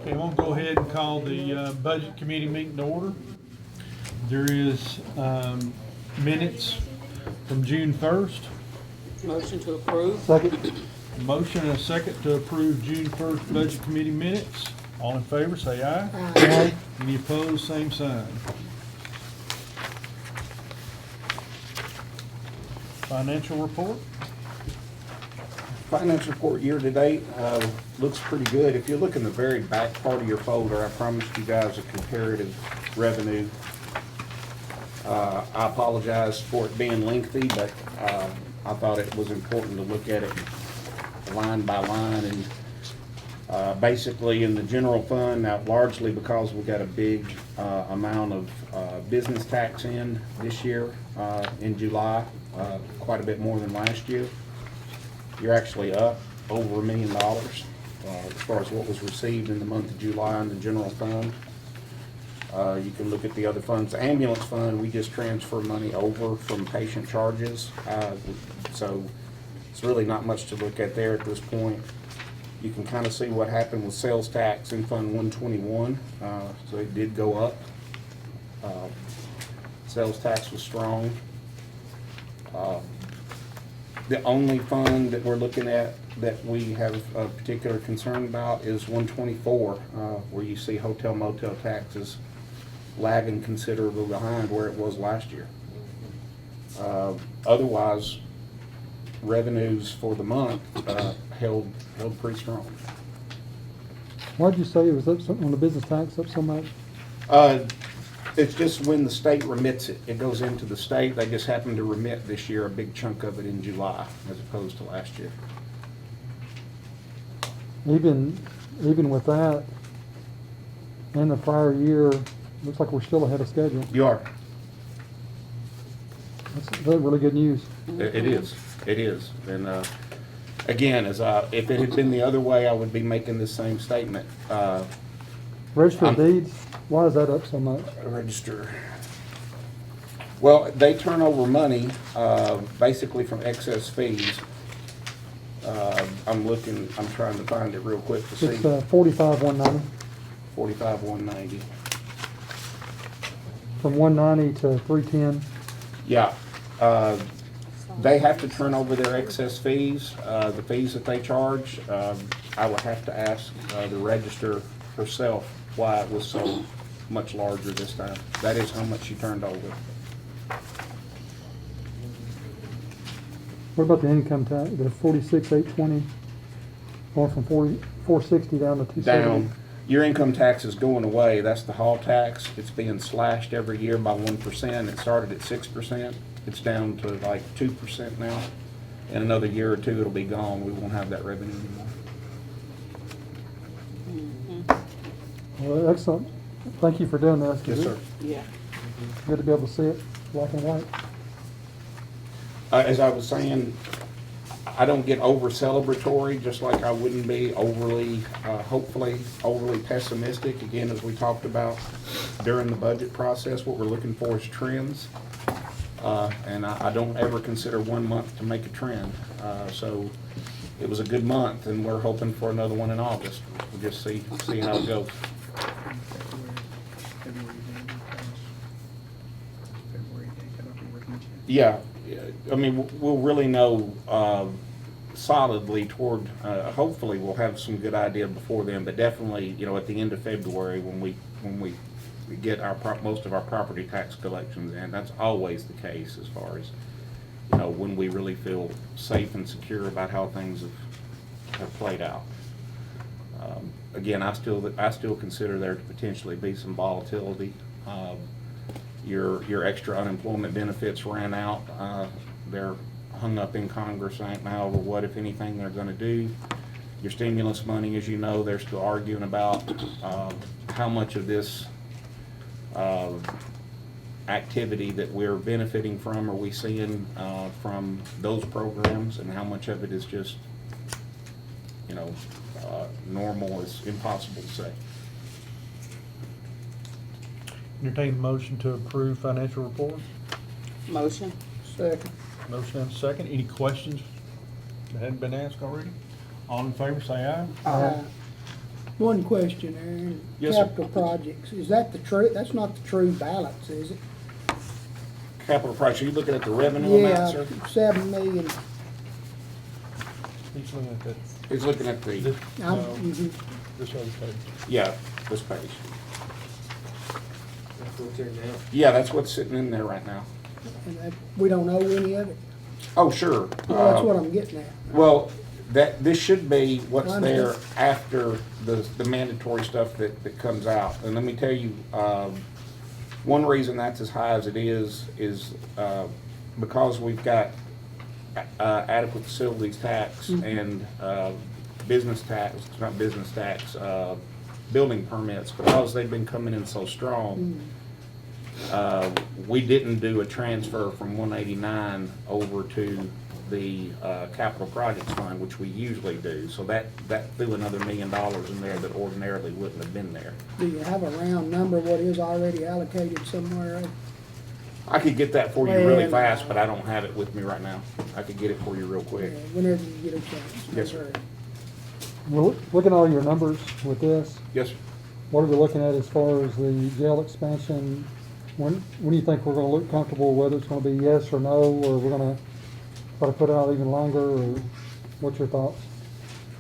Okay, I'm gonna go ahead and call the Budget Committee meeting to order. There is minutes from June 1st. Motion to approve. Second. Motion and a second to approve June 1st Budget Committee minutes. All in favor, say aye. Aye. Any opposed, same sign. Financial report. Finance report year-to-date looks pretty good. If you look in the very back part of your folder, I promised you guys a comparative revenue. I apologize for it being lengthy, but I thought it was important to look at it line by line. And basically in the general fund, now largely because we got a big amount of business tax in this year in July, quite a bit more than last year. You're actually up over $1 million as far as what was received in the month of July in the general fund. You can look at the other funds. The ambulance fund, we just transfer money over from patient charges. So it's really not much to look at there at this point. You can kind of see what happened with sales tax in Fund 121. So it did go up. Sales tax was strong. The only fund that we're looking at that we have a particular concern about is 124, where you see hotel motel taxes lagging considerably behind where it was last year. Otherwise, revenues for the month held pretty strong. Why'd you say it was up on the business tax up so much? It's just when the state remits it. It goes into the state. They just happen to remit this year a big chunk of it in July as opposed to last year. Even with that, in the prior year, looks like we're still ahead of schedule. You are. That's really good news. It is. It is. And again, if it had been the other way, I would be making the same statement. Register of deeds, why is that up so much? Register. Well, they turn over money basically from excess fees. I'm trying to find it real quick to see. It's 45,190. 45,190. From 190 to 310. Yeah. They have to turn over their excess fees, the fees that they charge. I would have to ask the register herself why it was so much larger this time. That is how much she turned over. What about the income tax, the 46,820, going from 460 down to 270? Down. Your income tax is going away. That's the hall tax. It's being slashed every year by 1%. It started at 6%. It's down to like 2% now. In another year or two, it'll be gone. We won't have that revenue anymore. Well, excellent. Thank you for doing this. Yes, sir. Yeah. Good to be able to see it, black and white. As I was saying, I don't get over celebratory, just like I wouldn't be overly, hopefully, overly pessimistic. Again, as we talked about during the budget process, what we're looking for is trends. And I don't ever consider 1 month to make a trend. So it was a good month, and we're hoping for another one in August. We'll just see how it goes. Yeah, I mean, we'll really know solidly toward, hopefully we'll have some good idea before then, but definitely, at the end of February when we get most of our property tax collections in. That's always the case as far as, when we really feel safe and secure about how things have played out. Again, I still consider there to potentially be some volatility. Your extra unemployment benefits ran out. They're hung up in Congress right now over what, if anything, they're going to do. Your stimulus money, as you know, they're still arguing about how much of this activity that we're benefiting from are we seeing from those programs, and how much of it is just, normal is impossible to say. Entertain a motion to approve financial report. Motion. Second. Motion and a second. Any questions that hadn't been asked already? All in favor, say aye. Aye. One question, Aaron. Yes, sir. Capital projects, is that the true, that's not the true balance, is it? Capital projects, are you looking at the revenue amount, Yeah, sir? 7 million. He's looking at that. He's looking at This, the, I'm- no, mhm. this other page. yeah, this page. That's what's in now. Yeah, that's what's sitting in there right now. And that, we don't know any of it. Oh, sure. Well, that's what I'm getting at. Well, this should be what's I there understand. after the mandatory stuff that comes out. And let me tell you, one reason that's as high as it is because we've got adequate facilities tax and business tax, not business tax, building permits, because they've been coming in so strong. We didn't do a transfer from 189 over to the capital projects fund, which we usually do. So that threw another $1 million in there that ordinarily wouldn't have been there. Do you have a round number, what is already allocated somewhere? I could get that for you really Well, fast, but I don't have it with me right now. I could get it for you real quick. Whenever you get a chance. Yes, sir. Well, looking at all your numbers with this, Yes, sir. what are we looking at as far as the jail expansion? When do you think we're gonna look comfortable, whether it's gonna be yes or no, or we're gonna try to put it out even longer, or what's your thoughts?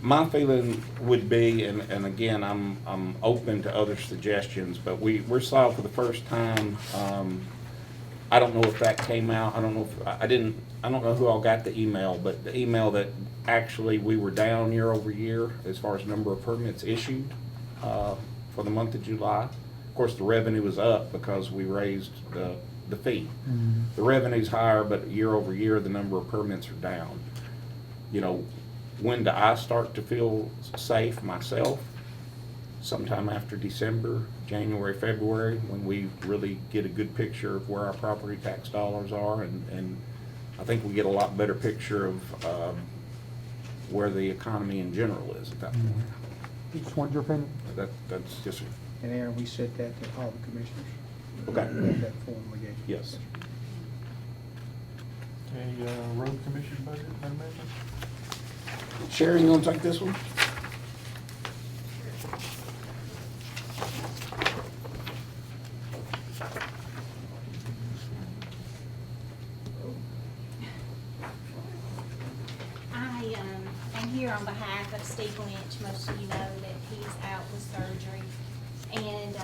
My feeling would be, and again, I'm open to other suggestions, but we're solved for the first time. I don't know if that came out, I don't know if, I don't know who all got the email, but the email that actually we were down year over year as far as number of permits issued for the month of July. Of course, the revenue was up because we raised the fee. The revenue's higher, but year over year, the number of permits are down. You know, when do I start to feel safe myself? Sometime after December, January, February, when we really get a good picture of where our property tax dollars are, and I think we get a lot better picture of where the economy in general is at that point. Just want your opinion? That's just, And Aaron, we sent that to all the commissioners. okay, That form we gave. yes. Okay, road commission budget amendment? Sherry, you gonna take this one? I am here on behalf of Steve Lynch. Most of you know that he's out with surgery and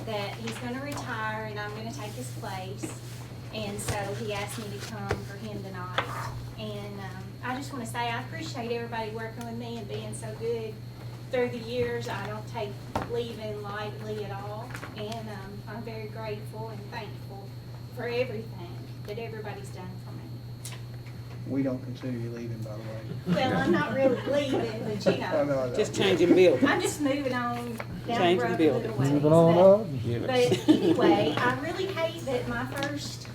that he's gonna retire and I'm gonna take his place. And so he asked me to come for him tonight. And I just wanna say I appreciate everybody working with me and being so good through the years. I don't take leaving lightly at all. And I'm very grateful and thankful for everything that everybody's done for me. We don't consider you leaving, by the way. Well, I'm not really leaving, but you Oh, know, no. Just changing building. I'm just moving on down Changing the road a building. little ways. Moving on up? But anyway, I really hate that my first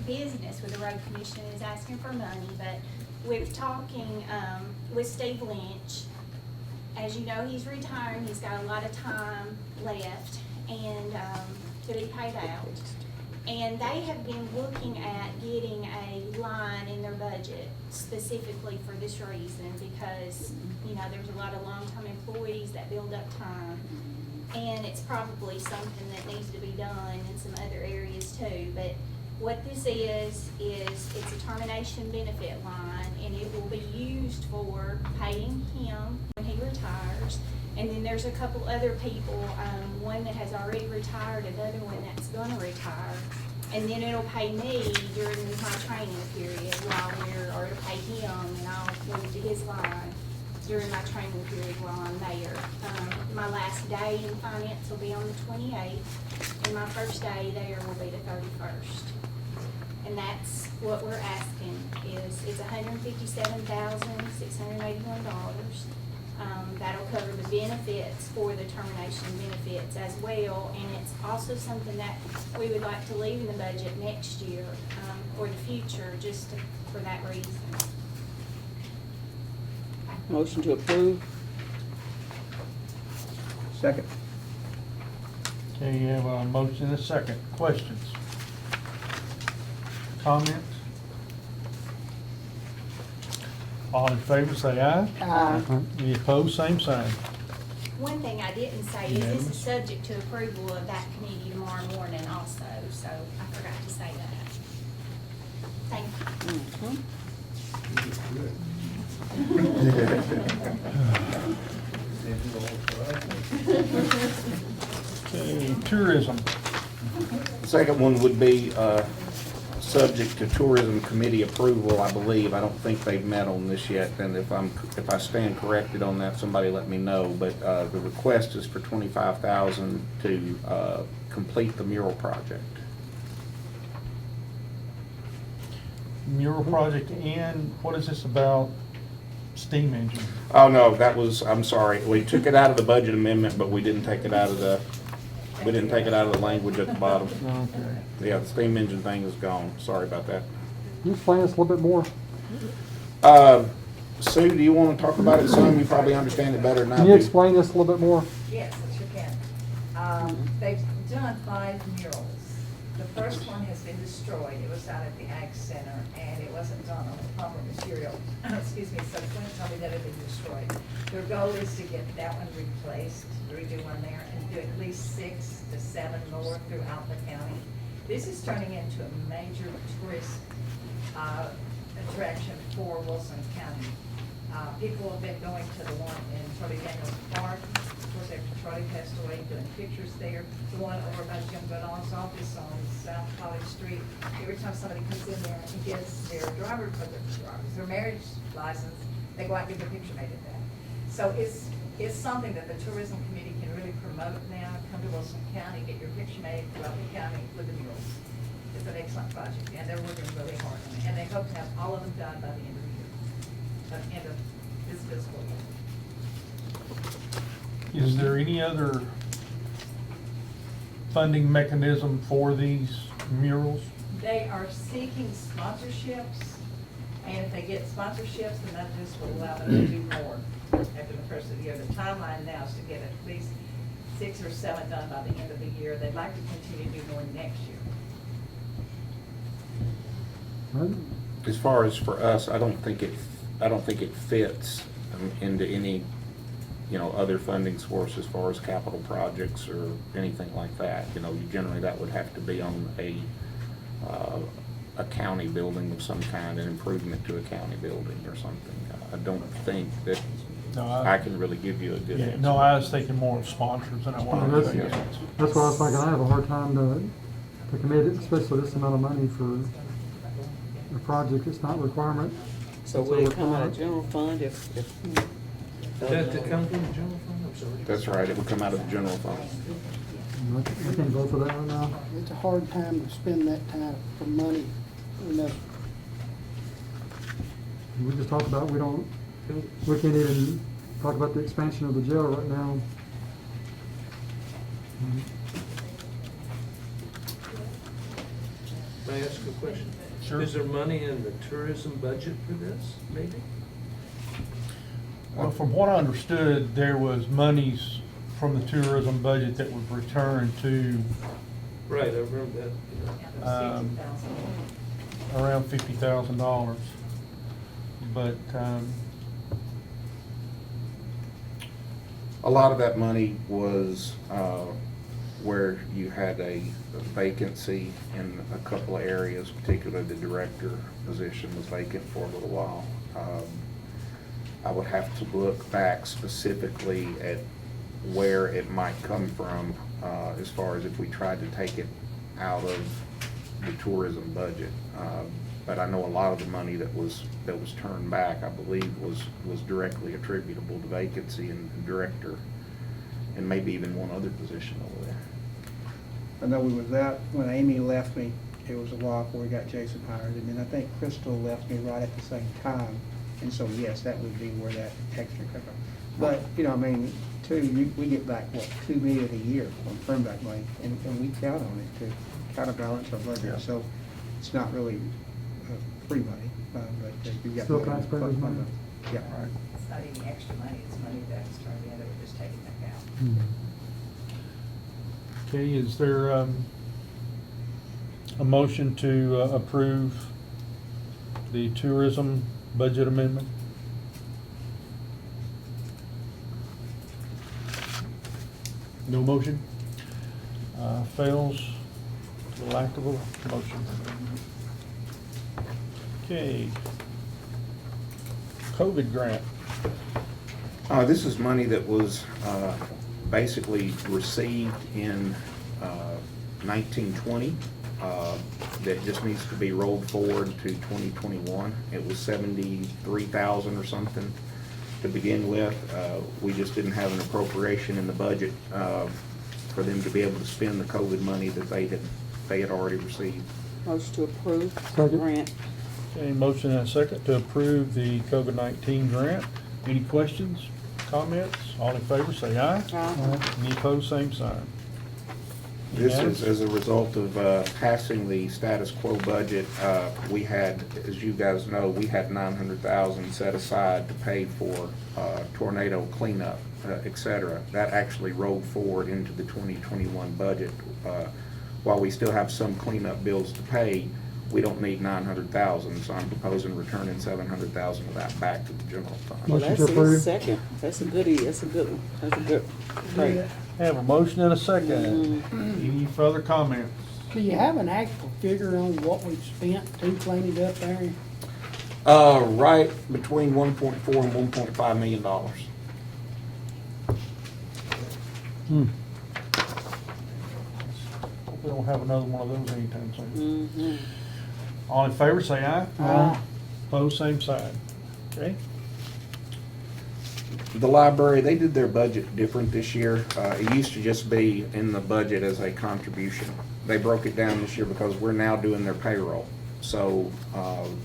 business with the road commission is asking for money, but with talking, with Steve Lynch, as you know, he's retiring, he's got a lot of time left and, to be paid out. And they have been looking at getting a line in their budget specifically for this reason because, you know, there's a lot of long-term employees that build up time. And it's probably something that needs to be done in some other areas too. But what this is it's a termination benefit line and it will be used for paying him when he retires. And then there's a couple other people, one that has already retired, another one that's gonna retire. And then it'll pay me during my training period or to pay him and I'll move to his line during my training period while I'm there. My last day in finance will be on the 28th and my first day there will be the 31st. And that's what we're asking is it's $157,681. That'll cover the benefits for the termination benefits as well. And it's also something that we would like to leave in the budget next year or the future for that reason. Motion to approve. Second. Okay, you have a motion and a second. Questions? Comments? All in favor, say aye. Aye. Any opposed, same sign. one thing I didn't say is this is subject to approval of that committee tomorrow morning also, so I forgot to say that. Thank you. Okay, tourism. The second one would be subject to tourism committee approval, I believe. I don't think they've met on this yet, and if I stand corrected on that, somebody let me know. But the request is for $25,000 to complete the mural project. Mural project, and what is this about steam engine? Oh, no, that was, I'm sorry, we took it out of the budget amendment, but we didn't take it out of the language at the bottom. Okay. Yeah, the steam engine thing is gone. Sorry about that. Can you explain this a little bit more? Sue, do you want to talk about it some? You probably understand it better than I do. Can you explain this a little bit more? Yes, I sure can. They've done 5 murals. The first one has been destroyed. It was out at the Ag Center, and it wasn't done on the proper material. Excuse me, so Clint told me that it had been destroyed. Their goal is to get that one replaced, redo one there, and do at least 6 to 7 more throughout the county. This is turning into a major tourist attraction for Wilson County. People have been going to the one in Charlie Daniels Park, of course, after Charlie passed away, doing pictures there. The one over by Jim Goodall's office on South College Street. Every time somebody comes in there and gets their their marriage license, they go out and get their picture made at that. So it's something that the tourism committee can really promote now. Come to Wilson County, get your picture made throughout the county with the murals. It's an excellent project, and they're working really hard on it. And they hope to have all of them done by the end of the year, by the end of this fiscal year. Is there any other funding mechanism for these murals? They are seeking sponsorships, and if they get sponsorships, then that just will allow them to do more after the first of the year. The timeline now is to get at least 6 or 7 done by the end of the year. They'd like to continue to do more next year. Right? As far as for us, I don't think it fits into any, other funding source as far as capital projects or anything like that. Generally that would have to be on a county building of some kind, an improvement to a county building or something. I don't think that No, I can really give you a good Yeah, answer. no, I was thinking more of sponsors than I wanted to. That's what I was thinking. I have a hard time to commit, especially this amount of money for a project. It's not a requirement. So will it come out of general fund if? That to come from the general fund, I'm sorry. That's right, it would come out of the general fund. I can't vote for that right now. It's a hard time to spend that time for money. We just talked about, we can't even talk about the expansion of the jail right now. May I ask a question? Sure. Is there money in the tourism budget for this, maybe? Well, from what I understood, there was monies from the tourism budget that was returned to Right, I remember that. Yeah, Um, those 60,000. around $50,000. But, A lot of that money was where you had a vacancy in a couple of areas, particularly the director position was vacant for a little while. I would have to look back specifically at where it might come from, as far as if we tried to take it out of the tourism budget. But I know a lot of the money that was turned back, I believe, was directly attributable to vacancy and director, and maybe even one other position over there. I know we was out, when Amy left me, it was a while before we got Jason hired, and then I think Crystal left me right at the same time. And so, yes, that would be where that extra comes from. But, we get back, $2 million a year on firm back money, and we count on it to counterbalance our Yeah. budget. So it's not really free money, but you've got. Still money. taxpayers' money. Yeah. right. It's not any extra money, it's money that's turned in that we're just taking back out. Okay, is there a motion to approve the tourism budget amendment? No motion? Fails for lack of a motion. Okay. COVID grant. This is money that was basically received in 1920 that just needs to be rolled forward to 2021. It was 73,000 or something to begin with. We just didn't have an appropriation in the budget for them to be able to spend the COVID money that they had already received. Motion to approve Second. grant. Okay, motion and a second to approve the COVID-19 grant. Any questions, comments? All in favor, say aye. Aye. Any opposed, same sign. This Unanimous? is as a result of passing the status quo budget. We had, as you guys know, we had 900,000 set aside to pay for tornado cleanup, et cetera. That actually rolled forward into the 2021 budget. While we still have some cleanup bills to pay, we don't need 900,000, so I'm proposing returning 700,000 of that back to the general fund. Well, Motion that's to approve. his second. That's a goodie. That's a good one. That's a good, great. Have a motion and a second. Any further comments? Do you have an actual figure on what we've spent to clean it up there? Right between 1.4 and 1.5 million dollars. Hmm. Hope we don't have another one of those anytime soon. Mhm. All in favor, say aye. Aye. Opposed, same side. Okay? The library, they did their budget different this year. It used to just be in the budget as a contribution. They broke it down this year because we're now doing their payroll. So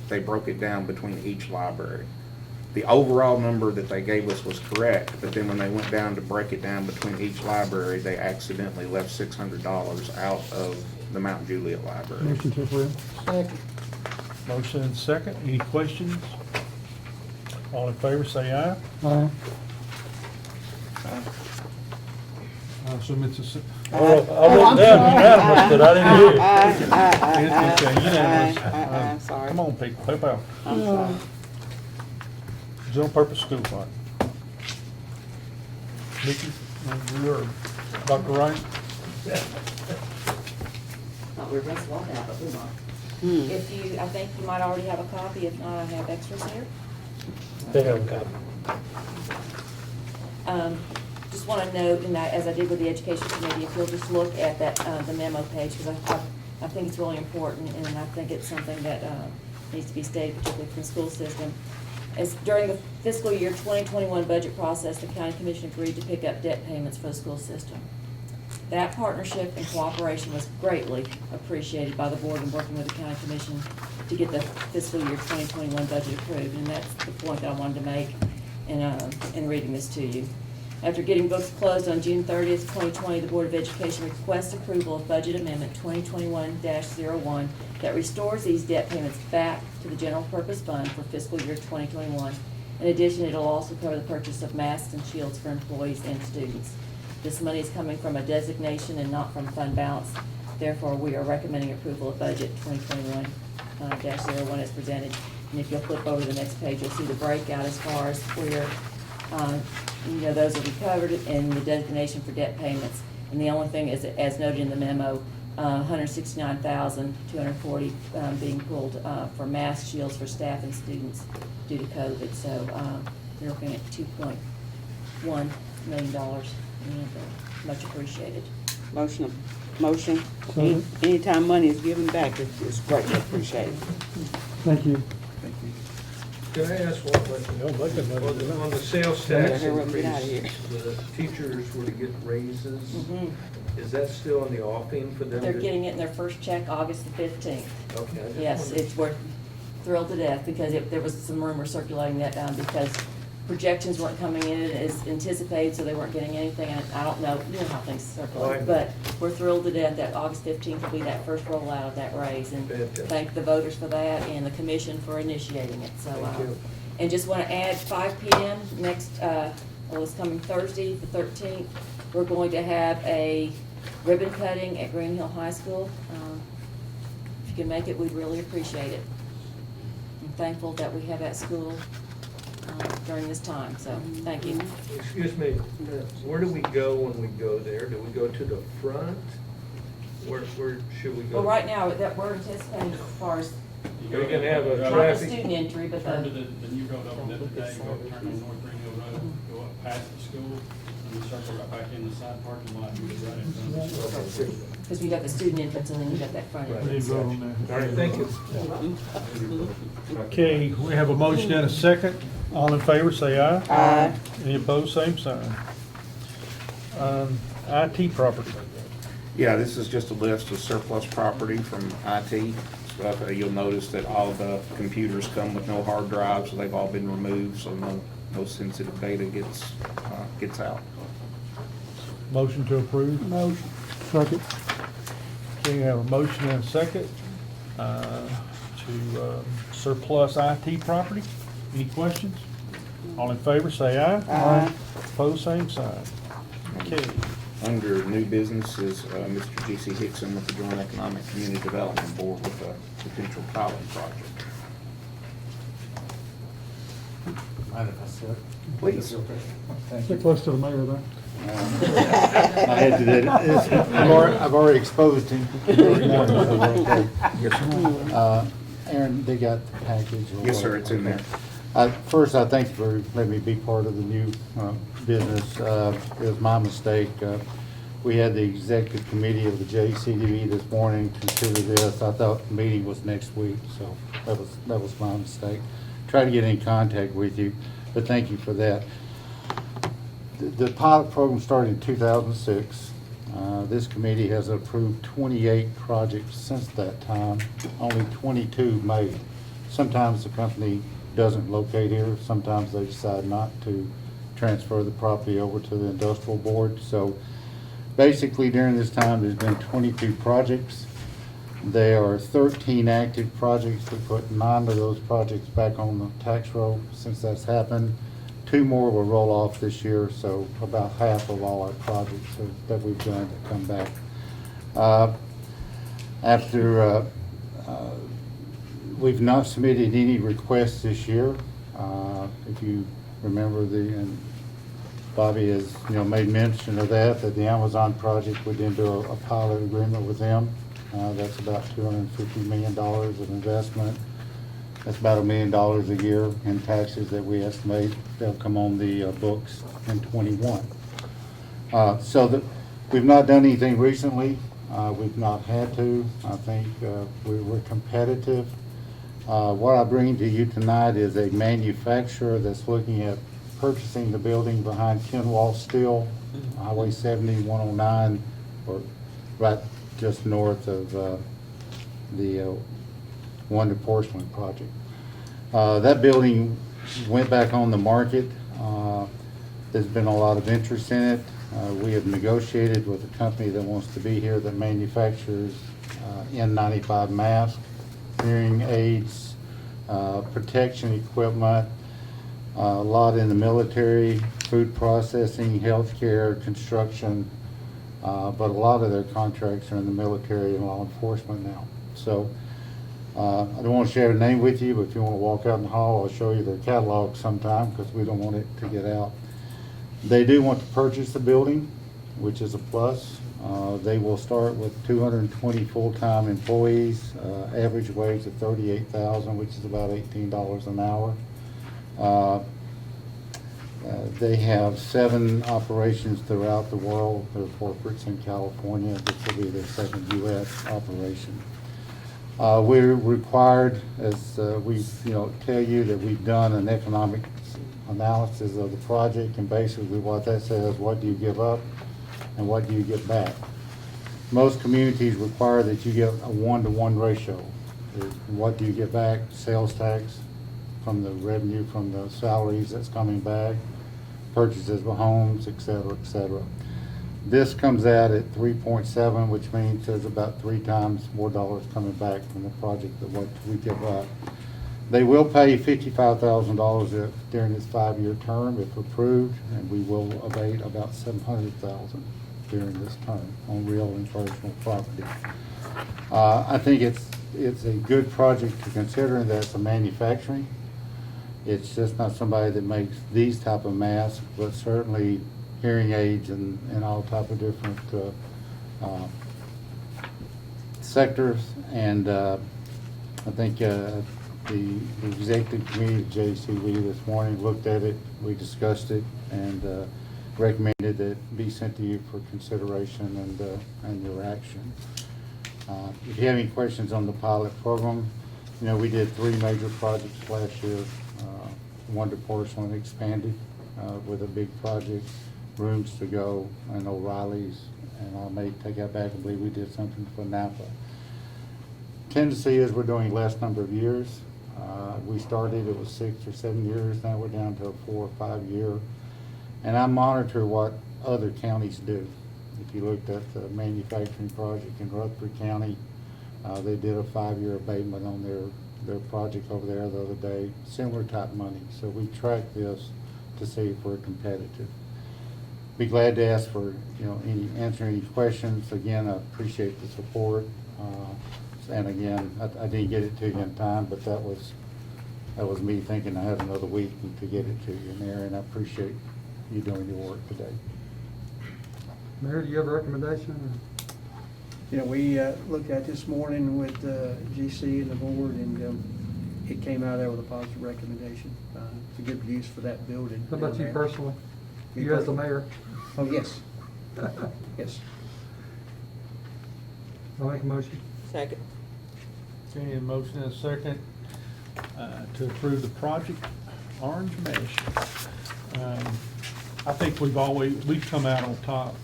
they broke it down between each library. The overall number that they gave us was correct, but then when they went down to break it down between each library, they accidentally left $600 out of the Mount Juliet Library. Motion to approve. Second. Motion and second. Any questions? All in favor, say aye. Aye. I assume it's a. Aye. I wrote down unanimous, but I didn't hear it. Aye. It's unanimous. Aye. Sorry. Come on, people, help out. I'm sorry. General purpose school fund. Nikki, you or Dr. Wright? Thought we were going to swap out, but we won't. Hmm. If you, I think you might already have a copy, if not, I have extras here. They have a copy. Just want to note, and as I did with the education committee, if you'll just look at that, the memo page, because I think it's really important, and I think it's something that needs to be stated, particularly for the school system. As during the fiscal year 2021 budget process, the county commission agreed to pick up debt payments for the school system. That partnership and cooperation was greatly appreciated by the board in working with the county commission to get the fiscal year 2021 budget approved, and that's the point that I wanted to make in reading this to you. After getting books closed on June 30th, 2020, the Board of Education requests approval of Budget Amendment 2021-01 that restores these debt payments back to the General Purpose Fund for fiscal year 2021. In addition, it'll also cover the purchase of masks and shields for employees and students. This money is coming from a designation and not from fund balance. Therefore, we are recommending approval of Budget 2021-01 as presented. And if you'll flip over to the next page, you'll see the breakout as far as where those will be covered in the designation for debt payments. And the only thing is, as noted in the memo, $169,240 being pulled for mask shields for staff and students due to COVID. So they're looking at $2.1 million, and much appreciated. Motion. Second. Anytime money is given back, it's greatly appreciated. Thank you. Can I ask one question? On the sales tax Here, we'll get out of increase, the teachers were to get raises. Mhm. Is that still in the offing for them? They're to- getting it in their first check August the 15th. Okay. I just Yes, wondered. we're thrilled to death because there was some rumor circulating that because projections weren't coming in as anticipated, so they weren't getting anything. And I don't know, you know how things circulate. Right. But we're thrilled to death that August 15th will be that first rollout of that raise. And Fantastic. thank the voters for that and the commission for initiating it. So, Thank you. and just want to add 5 p.m. next, this coming Thursday, the 13th, we're going to have a ribbon cutting at Green Hill High School. If you can make it, we'd really appreciate it. I'm thankful that we have that school during this time, so, thank you. Excuse me, where do we go when we go there? Do we go to the front? Where should we go? Well, right now, that we're anticipating as far as, You're gonna have a not the traffic. student entry, but Turn to the, the new road over there today, go turn on North Greenville Road, go up past the school, and then circle right back in the side parking lot, and get right in front of the school. because we got the student entrance and then you got that front We need entrance. to vote on that. All right, thank you. Okay, we have a motion and a second. All in favor, say aye. Aye. Any opposed, same sign. IT property. Yeah, this is just a list of surplus property from IT stuff. You'll notice that all the computers come with no hard drives, so they've all been removed, so no sensitive data gets out. Motion to approve. Motion. Second. Okay, we have a motion and a second to surplus IT property. Any questions? All in favor, say aye. Aye. Opposed, same sign. Okay. Under new business is Mr. G.C. Hickson with the Joint Economic Community Development Board with a potential pilot project. Mind if I sit? Please. Thank Get you. close to the mayor there. I had to do it. I've already exposed him. Yes, sir. Aaron, they got the package? or Yes, sir, what? it's in there. First, I thank you for letting me be part of the new business. It was my mistake. We had the executive committee of the JCDB this morning consider this. I thought the meeting was next week, so that was my mistake. Try to get in contact with you, but thank you for that. The pilot program started in 2006. This committee has approved 28 projects since that time, only 22 made. Sometimes the company doesn't locate here, sometimes they decide not to transfer the property over to the industrial board. So basically during this time, there's been 22 projects. There are 13 active projects. We put 9 of those projects back on the tax roll since that's happened. 2 more will roll off this year, so about half of all our projects that we've done to come back. We've not submitted any requests this year. If you remember and Bobby has, made mention of that the Amazon project, we did do a pilot agreement with them. That's about $250 million of investment. That's about $1 million a year in taxes that we estimate they'll come on the books in '21. We've not done anything recently. We've not had to. I think we're competitive. What I bring to you tonight is a manufacturer that's looking at purchasing the building behind Kenwall Steel, Highway 70, 109, or right just north of the Wonder Porcelain project. That building went back on the market. There's been a lot of interest in it. We have negotiated with a company that wants to be here that manufactures N95 masks, hearing aids, protection equipment, a lot in the military, food processing, healthcare, construction, but a lot of their contracts are in the military and law enforcement now. So I don't want to share a name with you, but if you want to walk out in the hall, I'll show you their catalog sometime because we don't want it to get out. They do want to purchase the building, which is a plus. They will start with 220 full-time employees, average wage of $38,000, which is about $18 an hour. They have 7 operations throughout the world. Their corporates in California. This will be their second U.S. operation. We're required, as we tell you, that we've done an economic analysis of the project, and basically what that says, what do you give up and what do you get back? Most communities require that you get a 1-to-1 ratio. What do you get back? Sales tax from the revenue from the salaries that's coming back, purchases of homes, et cetera, et cetera. This comes out at 3.7, which means there's about 3 times more dollars coming back from the project than what we give up. They will pay $55,000 during this 5-year term if approved, and we will abate about $700,000 during this term on real and personal property. I think it's a good project to consider, and that's a manufacturing. It's just not somebody that makes these type of masks, but certainly hearing aids and all type of different sectors. And I think the executive committee of JCV this morning looked at it, we discussed it, and recommended that it be sent to you for consideration and your action. If you have any questions on the pilot program, you know, we did 3 major projects last year. Wonder Porcelain expanded with a big project, Rooms to Go, and O'Reilly's, and I may take that back and believe we did something for Napa. Tendency is we're doing less number of years. We started, it was 6 or 7 years, now we're down to a 4 or 5 year. And I monitor what other counties do. If you looked at the manufacturing project in Rutherford County, they did a 5-year abatement on their project over there the other day, similar type money. So we track this to see if we're competitive. Be glad to ask for, you know, answer any questions. Again, I appreciate the support. And again, I didn't get it to you in time, but that was me thinking I had another week to get it to you, Mayor, and I appreciate you doing your work today. Mayor, do you have a recommendation? You know, we looked at this morning with GC and the board, and it came out there with a positive recommendation. It's a good use for that building. How about down you there. personally? Me You as the personally? mayor? Oh, yes. Yes. I'll make a motion. Second. Okay, a motion and a second to approve the project Orange Mesh. I think we've come out on top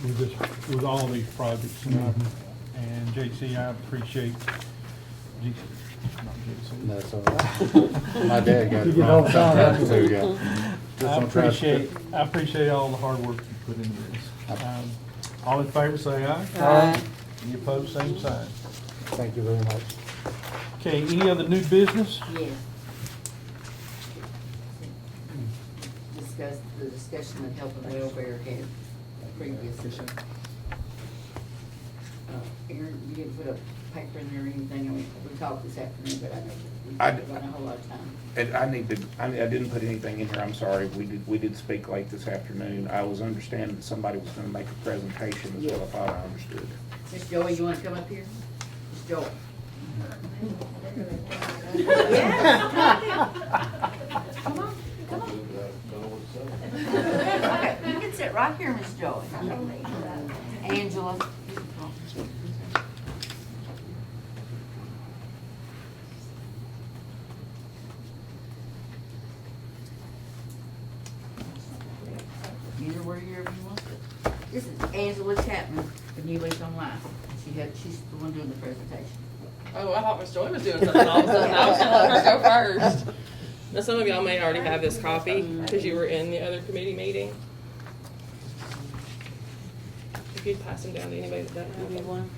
with all of these projects. And JC, I appreciate, not JC. That's all right. My dad got You it get all wrong the time, sometimes too, yeah. Just I don't trust it. appreciate all the hard work you put into this. All in favor, say aye. Aye. Any opposed, same sign. Thank you very much. Okay, any other new business? Yes. Discuss the discussion of health and welfare had previous. Aaron, you didn't put a paper in there or anything, I mean, we talked this afternoon, but I know we haven't got a whole lot of time. And I didn't put anything in here, I'm sorry, we did speak late this afternoon. I was understanding that somebody was gonna make a presentation, is what I thought I understood. Miss Joey, you wanna come up here? Miss Joey. Come on, come on. Okay, you can sit right here, Miss Joey. Angela. Either wherever you want to. This is Angela Chapman, the new lease on life. She's the one doing the presentation. Oh, I thought Miss Joy was doing something all of a sudden. I was gonna let her go first. Now, some of y'all may already have this copy because you were in the other committee meeting. If you'd pass them down to anybody that doesn't have Give you one. one.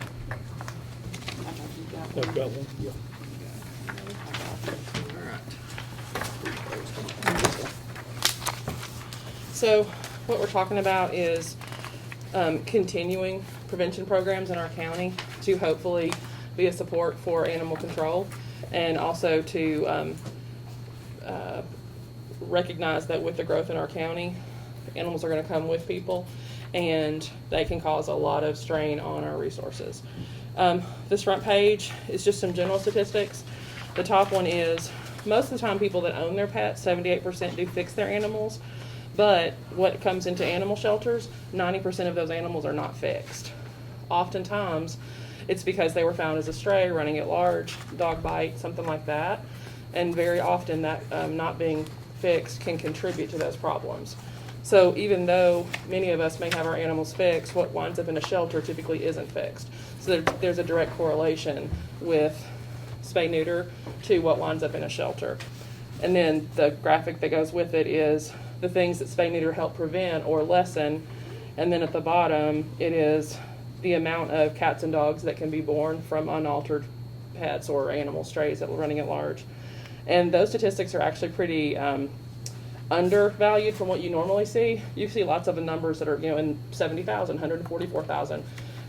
I've got one. So what we're talking about is continuing prevention programs in our county to hopefully be a support for animal control, and also to recognize that with the growth in our county, animals are going to come with people, and they can cause a lot of strain on our resources. This front page is just some general statistics. The top one is most of the time people that own their pets, 78% do fix their animals, but what comes into animal shelters, 90% of those animals are not fixed. Oftentimes, it's because they were found as a stray, running at large, dog bite, something like that, and very often that not being fixed can contribute to those problems. So even though many of us may have our animals fixed, what winds up in a shelter typically isn't fixed. So there's a direct correlation with spay-neuter to what winds up in a shelter. And then the graphic that goes with it is the things that spay-neuter help prevent or lessen. And then at the bottom, it is the amount of cats and dogs that can be born from unaltered pets or animal strays that were running at large. And those statistics are actually pretty undervalued from what you normally see. You see lots of the numbers that are, in 70,000, 144,000.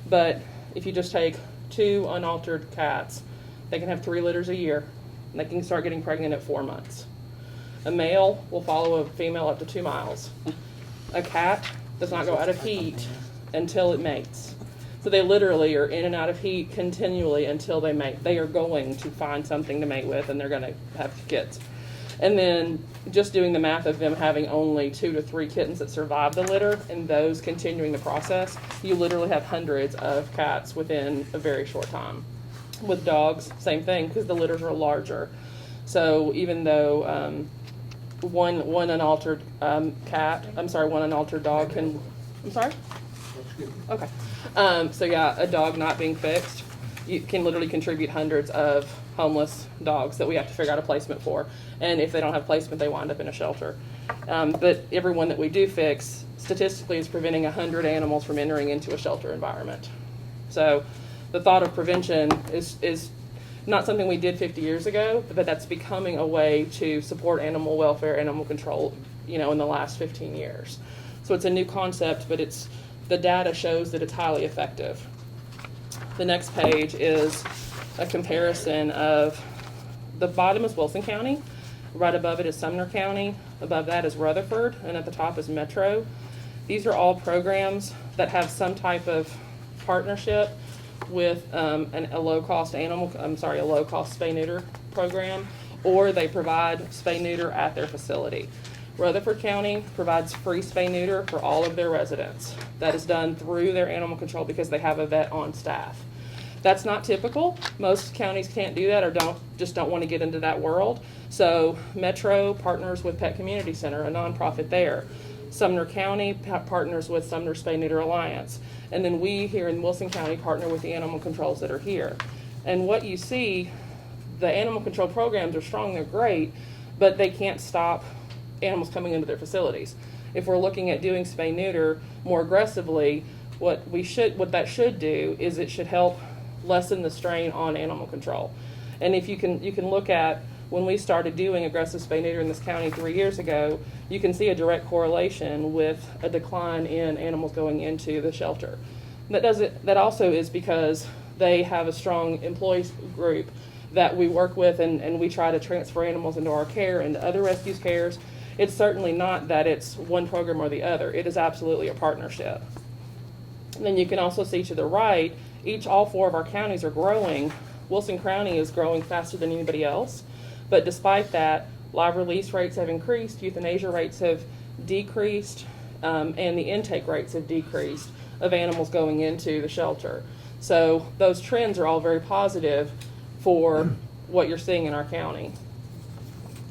But if you just take 2 unaltered cats, they can have 3 litters a year, and they can start getting pregnant at 4 months. A male will follow a female up to 2 miles. A cat does not go out of heat until it mates. So they literally are in and out of heat continually until they mate. They are going to find something to mate with, and they're going to have kids. And then just doing the math of them having only 2 to 3 kittens that survive the litter and those continuing the process, you literally have hundreds of cats within a very short time. With dogs, same thing, because the litters are larger. So even though one unaltered one unaltered dog can, I'm sorry? Okay. So yeah, a dog not being fixed, you can literally contribute hundreds of homeless dogs that we have to figure out a placement for. And if they don't have placement, they wind up in a shelter. But everyone that we do fix, statistically, is preventing 100 animals from entering into a shelter environment. So the thought of prevention is not something we did 50 years ago, but that's becoming a way to support animal welfare, animal control, in the last 15 years. So it's a new concept, but the data shows that it's highly effective. The next page is a comparison of, the bottom is Wilson County, right above it is Sumner County, above that is Rutherford, and at the top is Metro. These are all programs that have some type of partnership with a low-cost spay-neuter program, or they provide spay-neuter at their facility. Rutherford County provides free spay-neuter for all of their residents. That is done through their animal control because they have a vet on staff. That's not typical. Most counties can't do that or don't want to get into that world. So Metro partners with Pet Community Center, a nonprofit there. Sumner County partners with Sumner Spay-Neuter Alliance. And then we here in Wilson County partner with the animal controls that are here. And what you see, the animal control programs are strong, they're great, but they can't stop animals coming into their facilities. If we're looking at doing spay-neuter more aggressively, what that should do is it should help lessen the strain on animal control. And if you can look at when we started doing aggressive spay-neuter in this county 3 years ago, you can see a direct correlation with a decline in animals going into the shelter. That also is because they have a strong employees group that we work with, and we try to transfer animals into our care and other rescues cares. It's certainly not that it's one program or the other. It is absolutely a partnership. And then you can also see to the right, all 4 of our counties are growing. Wilson County is growing faster than anybody else. But despite that, live release rates have increased, euthanasia rates have decreased, and the intake rates have decreased of animals going into the shelter. So those trends are all very positive for what you're seeing in our county.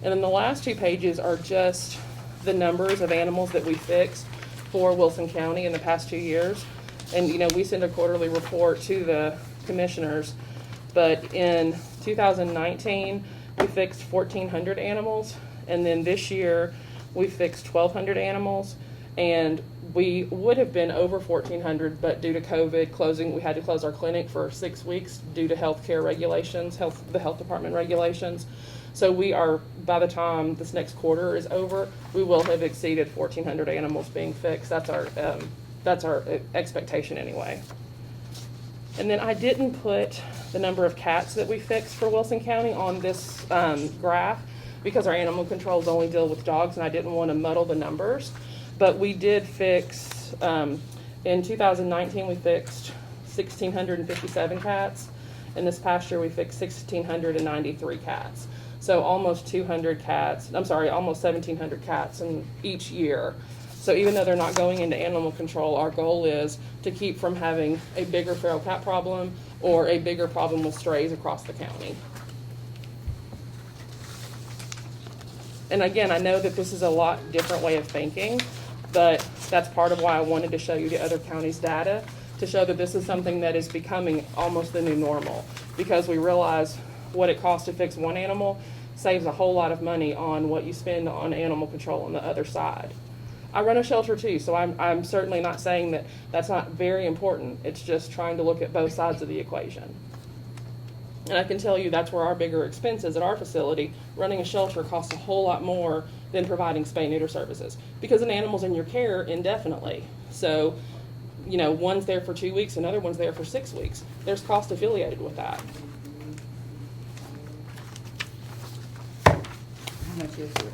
And then the last 2 pages are just the numbers of animals that we fixed for Wilson County in the past 2 years. And we send a quarterly report to the commissioners, but in 2019, we fixed 1,400 animals, and then this year we fixed 1,200 animals, and we would have been over 1,400, but due to COVID closing, we had to close our clinic for 6 weeks due to healthcare regulations, the health department regulations. So we are, by the time this next quarter is over, we will have exceeded 1,400 animals being fixed. That's our expectation anyway. And then I didn't put the number of cats that we fixed for Wilson County on this graph because our animal controls only deal with dogs, and I didn't want to muddle the numbers. But we did fix, in 2019 we fixed 1,657 cats. And this past year we fixed 1,693 cats. So almost 1,700 cats in each year. So even though they're not going into animal control, our goal is to keep from having a bigger feral cat problem or a bigger problem with strays across the county. And again, I know that this is a lot different way of thinking, but that's part of why I wanted to show you the other counties' data, to show that this is something that is becoming almost the new normal, because we realize what it costs to fix one animal saves a whole lot of money on what you spend on animal control on the other side. I run a shelter too, so I'm certainly not saying that that's not very important. It's just trying to look at both sides of the equation. And I can tell you that's where our bigger expense is at our facility. Running a shelter costs a whole lot more than providing spay-neuter services because an animal's in your care indefinitely. So, one's there for 2 weeks, another one's there for 6 weeks. There's cost affiliated with that. much is it,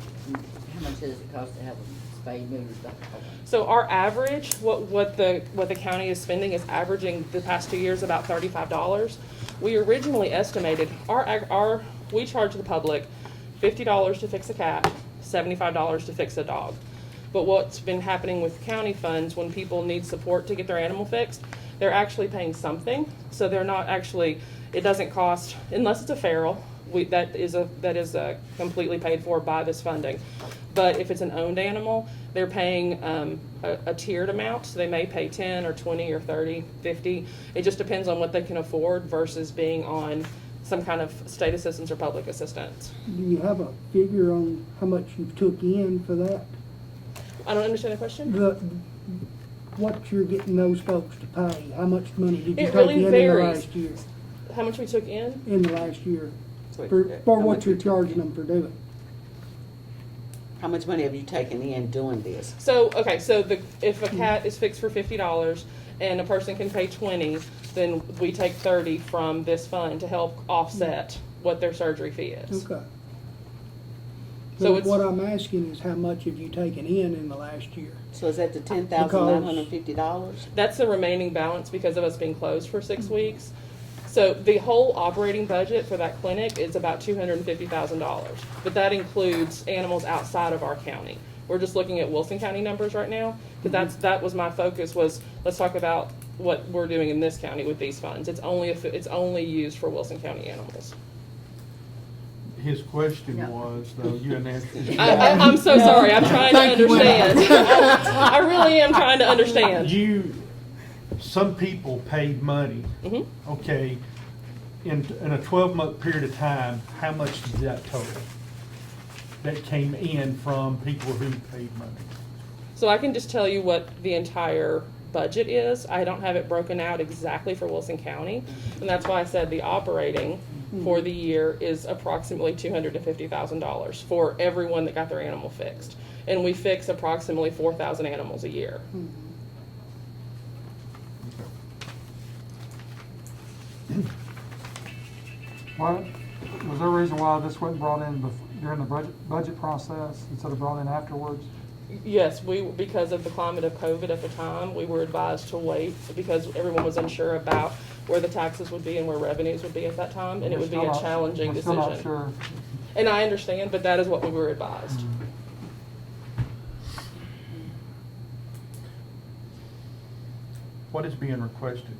how much does it cost to have a spade, neuter, stuff? So our average, what the county is spending is averaging the past 2 years about $35. We originally estimated we charge the public $50 to fix a cat, $75 to fix a dog. But what's been happening with county funds, when people need support to get their animal fixed, they're actually paying something. So they're not actually, it doesn't cost, unless it's a feral, that is completely paid for by this funding. But if it's an owned animal, they're paying a tiered amount. So they may pay 10 or 20 or 30, 50. It just depends on what they can afford versus being on some kind of state assistance or public assistance. Do you have a figure on how much you took in for that? I don't understand the question. What you're getting those folks to pay? How much money did you It take really in the varies. last year? How much we took in? In the last year? So For how what much you're we took charging in? them for doing? How much money have you taken in doing this? So, okay, so if a cat is fixed for $50 and a person can pay 20, then we take 30 from this fund to help offset what their surgery fee is. Okay. So So it's- what I'm asking is how much have you taken in the last year? So is that the $10,950? That's the remaining balance because of us being closed for 6 weeks. So the whole operating budget for that clinic is about $250,000, but that includes animals outside of our county. We're just looking at Wilson County numbers right now, because that was my focus, was let's talk about what we're doing in this county with these funds. It's only used for Wilson County animals. His question was, though, you didn't answer. I'm so sorry. I'm trying to understand. I really am trying to understand. Some people paid money. Mm-hmm. Okay, in a 12-month period of time, how much did that total? That came in from people who paid money. So I can just tell you what the entire budget is. I don't have it broken out exactly for Wilson County, and that's why I said the operating for the year is approximately $250,000 for everyone that got their animal fixed. And we fix approximately 4,000 animals a year. Why, was there a reason why this wasn't brought in during the budget process instead of brought in afterwards? Yes, because of the climate of COVID at the time, we were advised to wait because everyone was unsure about where the taxes would be and where revenues would be at that time, and it would be a challenging decision. Still not sure. And I understand, but that is what we were advised. What is being requested?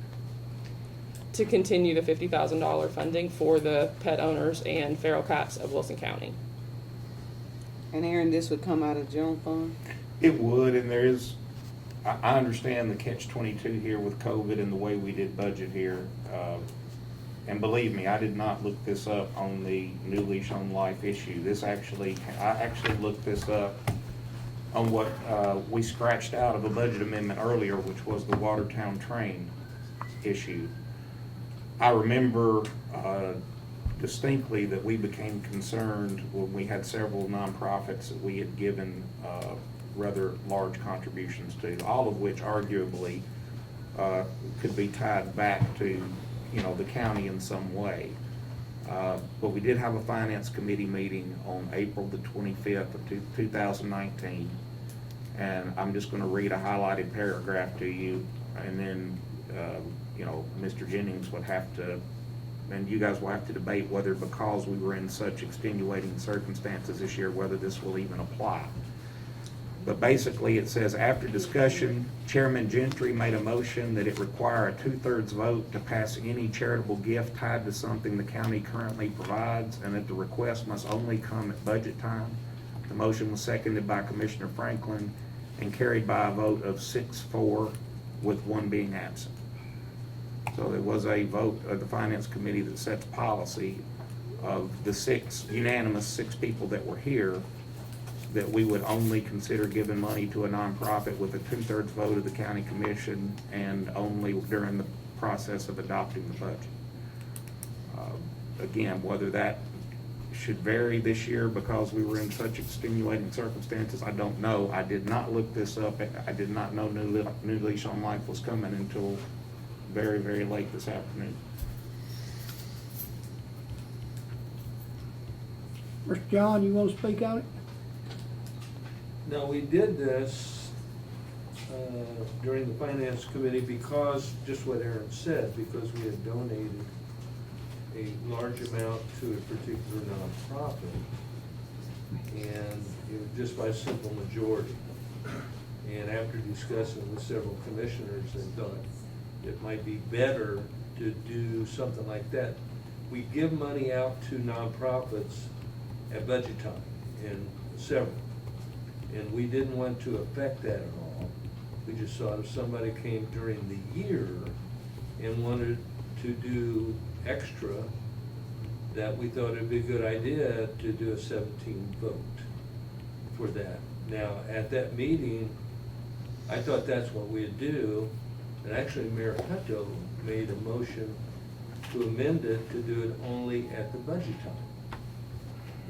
To continue the $50,000 funding for the pet owners and feral cats of Wilson County. And Aaron, this would come out of general fund? It would, and there is, I understand the catch-22 here with COVID and the way we did budget here. And believe me, I did not look this up on the New Leash on Life issue. I actually looked this up on what we scratched out of a budget amendment earlier, which was the Watertown train issue. I remember distinctly that we became concerned when we had several nonprofits that we had given rather large contributions to, all of which arguably could be tied back to, the county in some way. But we did have a finance committee meeting on April the 25th of 2019, and I'm just going to read a highlighted paragraph to you, and then Mr. Jennings would have to, and you guys will have to debate whether, because we were in such extenuating circumstances this year, whether this will even apply. But basically it says, after discussion, Chairman Gentry made a motion that it require a 2/3 vote to pass any charitable gift tied to something the county currently provides, and that the request must only come at budget time. The motion was seconded by Commissioner Franklin and carried by a vote of 6-4 with one being absent. So there was a vote of the Finance Committee that sets policy of the unanimous six people that were here, that we would only consider giving money to a nonprofit with a 2/3 vote of the county commission, and only during the process of adopting the budget. Again, whether that should vary this year because we were in such extenuating circumstances, I don't know. I did not look this up. I did not know New Leash on Life was coming until very, very late this afternoon. Mr. John, you wanna speak on it? Now, we did this during the finance committee because, just what Aaron said, because we had donated a large amount to a particular nonprofit. And it was just by simple majority. And after discussing with several commissioners, they thought it might be better to do something like that. We give money out to nonprofits at budget time, and several. And we didn't want to affect that at all. We just thought if somebody came during the year and wanted to do extra, that we thought it'd be a good idea to do a 17 vote for that. Now, at that meeting, I thought that's what we'd do, and actually Mayor Hutto made a motion to amend it to do it only at the budget time.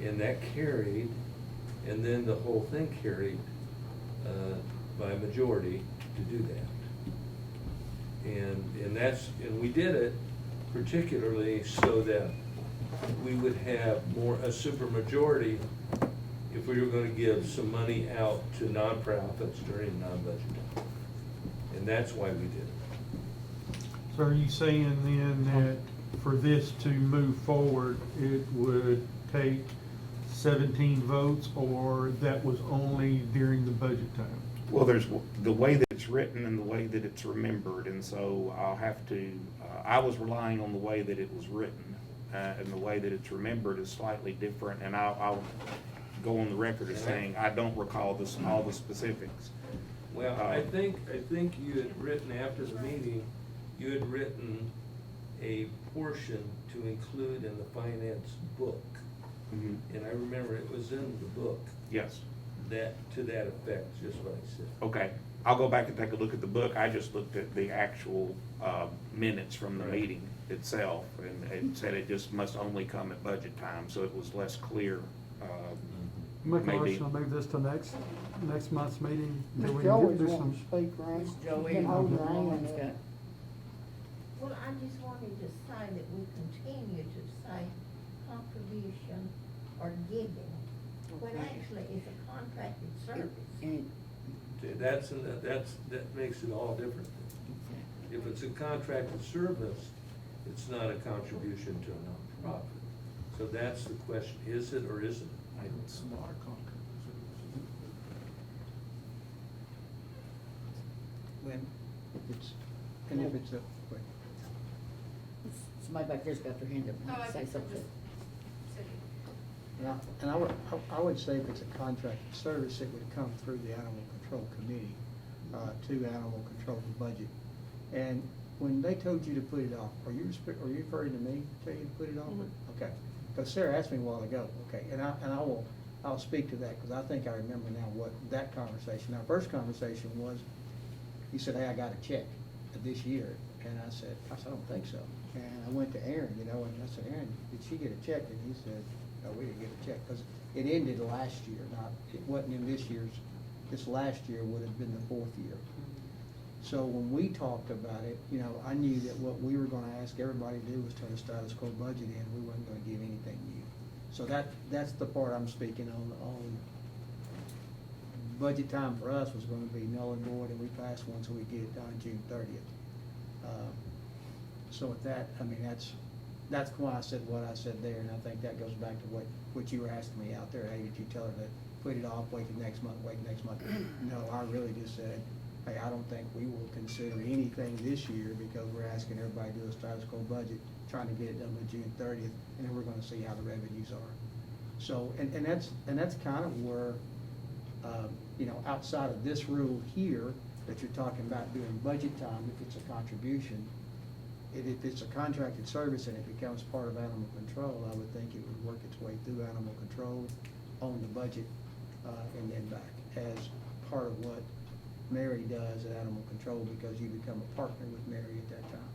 And that carried, and then the whole thing carried by a majority to do that. And we did it particularly so that we would have a supermajority if we were gonna give some money out to nonprofits during non-budget time. And that's why we did it. So are you saying then that for this to move forward, it would take 17 votes, or that was only during the budget time? Well, there's the way that it's written and the way that it's remembered, and so I'll have to, I was relying on the way that it was written, and the way that it's remembered is slightly different, and I'll go on the record as saying I don't recall all the specifics. Well, I think you had written after the meeting, you had written a portion to include in the finance book. Mhm. And I remember it was in the book, Yes. that, to that effect, just what I said. Okay, I'll go back and take a look at the book. I just looked at the actual minutes from the Right. meeting itself, and it said it just must only come at budget time, so it was less clear. Make a Maybe. motion to move this to next month's meeting. till we Mr. can Joey's do wanting some- to speak, right? Miss Joey, Been holding her Lauren's hand got- up. Well, I just wanted to say that we continue to say contribution or giving, when actually it's a contracted service. And That makes it all different. If it's a contracted service, it's not a contribution to a nonprofit. So that's the question, is it or isn't it? It's not a contract. When it's, and if it's a, wait. Somebody back there's got their hand up, want to say something. And I would say if it's a contracted service, it would come through the Animal Control Committee, to Animal Control Budget. And when they told you to put it off, are you referring to me, tell you to put it off? Okay, because Sarah asked me a while ago, okay, and I'll speak to that, because I think I remember now what that conversation, our first conversation was, he said, hey, I got a check this year, and I said, I don't think so. And I went to Aaron, and I said, Aaron, did she get a check? And he said, no, we didn't get a check, because it ended last year, it wasn't in this last year would have been the fourth year. So when we talked about it, I knew that what we were gonna ask everybody to do was turn a status quo budget in, we weren't gonna give anything new. So that's the part I'm speaking on. Budget time for us was gonna be null and void, and we passed one, so we get it done June 30th. So with that, that's why I said what I said there, and I think that goes back to what you were asking me out there, hey, did you tell her to put it off, wait till next month? No, I really just said, hey, I don't think we will consider anything this year, because we're asking everybody to do a status quo budget, trying to get it done by June 30th, and then we're gonna see how the revenues are. So, and that's kind of where, outside of this rule here, that you're talking about doing budget time, if it's a contribution, if it's a contracted service and it becomes part of animal control, I would think it would work its way through animal control on the budget, and then back as part of what Mary does at animal control, because you become a partner with Mary at that time.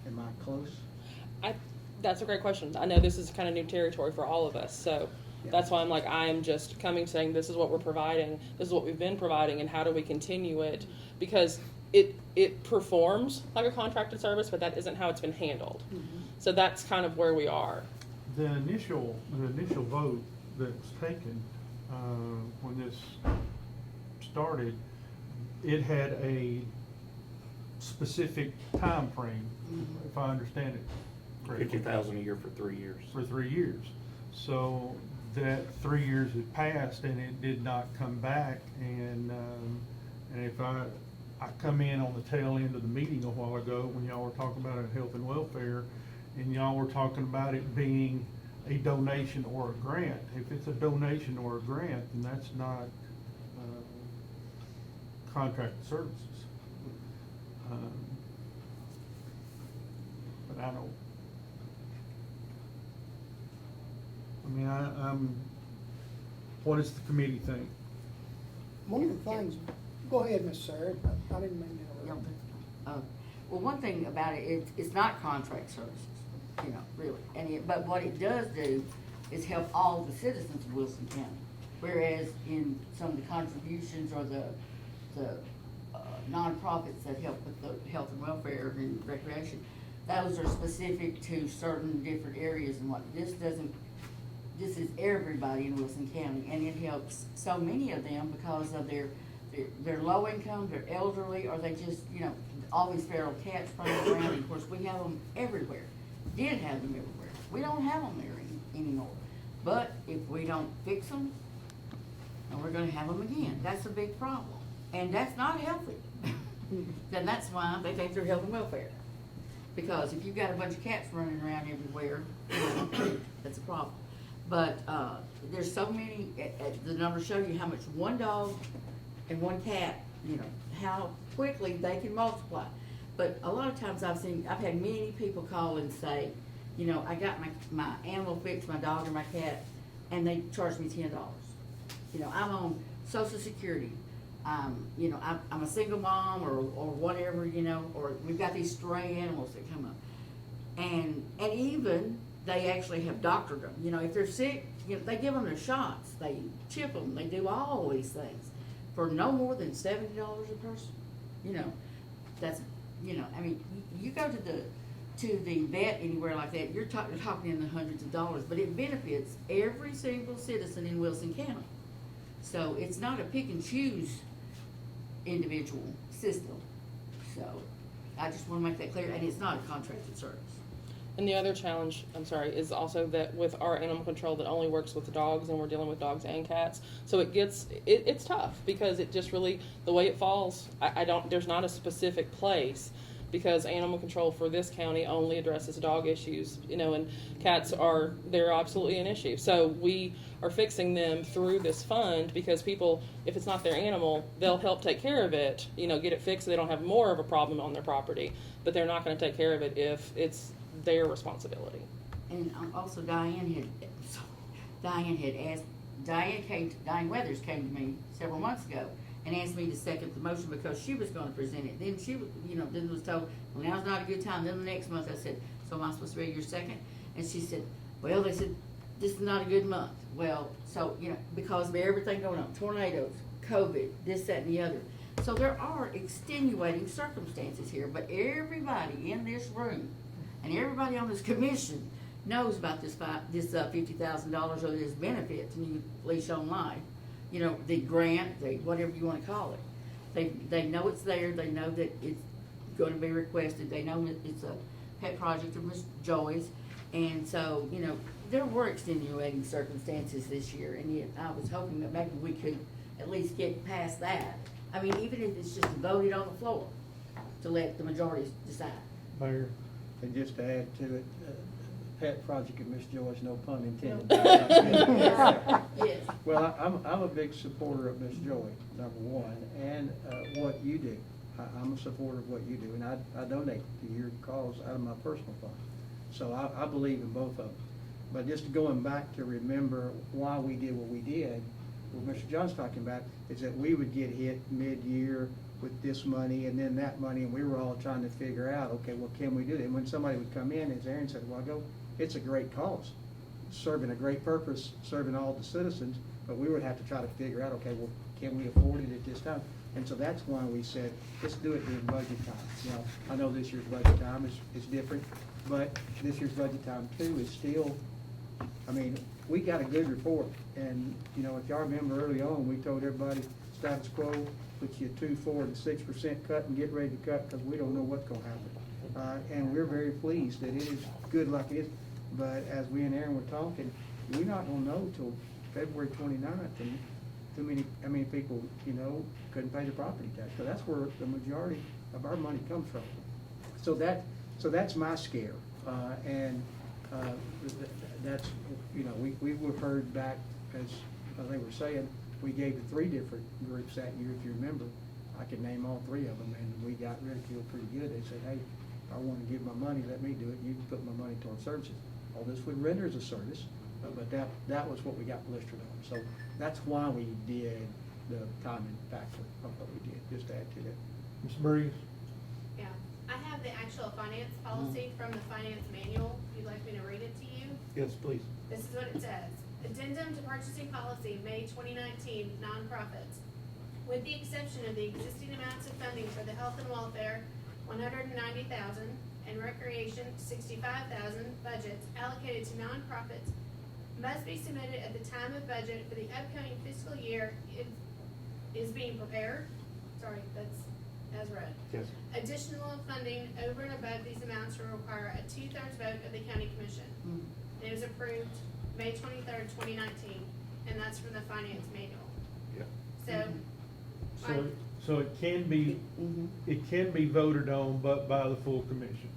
Am I close? That's a great question. I know this is kind of new territory for all of us, so that's why I'm like, I am just coming saying, this is what we're providing, this is what we've been providing, and how do we continue it? Because it performs like a contracted service, but that isn't how it's been handled. So that's kind of where we are. the initial vote that was taken, when this started, it had a specific time frame, if I understand it correctly. 50,000 a year for 3 years. For 3 years. So that 3 years had passed and it did not come back, and if I come in on the tail end of the meeting a while ago when y'all were talking about it, health and welfare, and y'all were talking about it being a donation or a grant. If it's a donation or a grant, then that's not contracted services. But I don't. I mean, I'm. What does the committee think? One of the things, go ahead, Miss Sarah, I didn't mean to interrupt. Well, one thing about it, it's not contract services, you know, really. But what it does do is help all the citizens of Wilson County. Whereas in some of the contributions or the nonprofits that help with the health and welfare and recreation, those are specific to certain different areas, and what this doesn't, this is everybody in Wilson County, and it helps so many of them because of their low income, they're elderly, or they just, you know, all these feral cats running around. And of course, we have them everywhere. Did have them everywhere. We don't have them there anymore. But if we don't fix them, then we're gonna have them again. That's a big problem, and that's not healthy. Then that's why they think they're health and welfare. Because if you've got a bunch of cats running around everywhere, that's a problem. But there's so many, the numbers show you how much one dog and one cat, you know, how quickly they can multiply. But a lot of times I've had many people call and say, you know, I got my animal fixed, my dog or my cat, and they charged me $10. You know, I'm on Social Security. You know, I'm a single mom or whatever, you know, or we've got these stray animals that come up. And even they actually have doctored them. You know, if they're sick, you know, they give them their shots, they chip them, they do all these things for no more than $70 a person. You know, that's, you know, I mean, you go to the vet anywhere like that, you're talking in the hundreds of dollars, but it benefits every single citizen in Wilson County. So it's not a pick and choose individual system. So I just want to make that clear, and it's not a contracted service. And the other challenge, I'm sorry, is also that with our animal control that only works with the dogs, and we're dealing with dogs and cats, so it's tough because it just really, the way it falls, there's not a specific place, because animal control for this county only addresses dog issues, you know, and cats they're absolutely an issue. So we are fixing them through this fund because people, if it's not their animal, they'll help take care of it, you know, get it fixed so they don't have more of a problem on their property, but they're not going to take care of it if it's their responsibility. And also Diane Weathers came to me several months ago and asked me to second the motion because she was gonna present it. Then she, you know, then was told, well, now's not a good time. Then the next month I said, so am I supposed to be your second? And she said, well, they said, this is not a good month. Well, so, you know, because of everything going on, tornadoes, COVID, this, that, and the other. So there are extenuating circumstances here, but everybody in this room and everybody on this commission knows about this $50,000 or this benefit to New Lease on Life. You know, the grant, whatever you want to call it. They know it's there. They know that it's going to be requested. They know that it's a pet project of Miss Joy's. And so, you know, there were extenuating circumstances this year, and yet I was hoping that maybe we could at least get past that. I mean, even if it's just voted on the floor to let the majority decide. Mayor, and just to add to it, pet project of Miss Joyce, no pun intended. Yes. Well, I'm a big supporter of Miss Joy, number one, and what you do. I'm a supporter of what you do, and I donate to your cause out of my personal fund. So I believe in both of them. But just going back to remember why we did what we did, what Mr. John's talking about is that we would get hit mid-year with this money and then that money, and we were all trying to figure out, okay, what can we do? And when somebody would come in, as Aaron said a while ago, it's a great cause, serving a great purpose, serving all the citizens, but we would have to try to figure out, okay, well, can we afford it at this time? And so that's why we said, let's do it during budget time. You know, I know this year's budget time is different, but this year's budget time too is still I mean, we got a good report, and, you know, if y'all remember early on, we told everybody status quo, put you a 2, 4, and 6% cut and get ready to cut, because we don't know what's gonna happen. And we're very pleased that it is good like it is, but as we and Aaron were talking, we're not gonna know till February 29th, and how many people, you know, couldn't pay the property tax, so that's where the majority of our money comes from. So that's my scare, and that's, you know, we've heard back, as they were saying, we gave to 3 different groups that year, if you remember. I could name all 3 of them, and we got ridiculed pretty good. They said, hey, if I want to give my money, let me do it, you can put my money towards services. All this would render as a service, but that was what we got blistered on. So that's why we did the timing factor of what we did, just to add to that. Ms. Breeze? Yeah, I have the actual finance policy from the finance manual, if you'd like me to read it to you. Yes, please. This is what it says. Addendum to purchasing policy, May 2019, nonprofits. With the exception of the existing amounts of funding for the health and welfare, $190,000, and recreation, $65,000 budgets allocated to nonprofits must be submitted at the time of budget for the upcoming fiscal year is being prepared. Sorry, that's as read. Yes. Additional funding over and above these amounts will require a 2/3 vote of the county commission. It was approved May 23rd, 2019, and that's from the finance manual. Yeah. So it can be voted on, but by the full commission.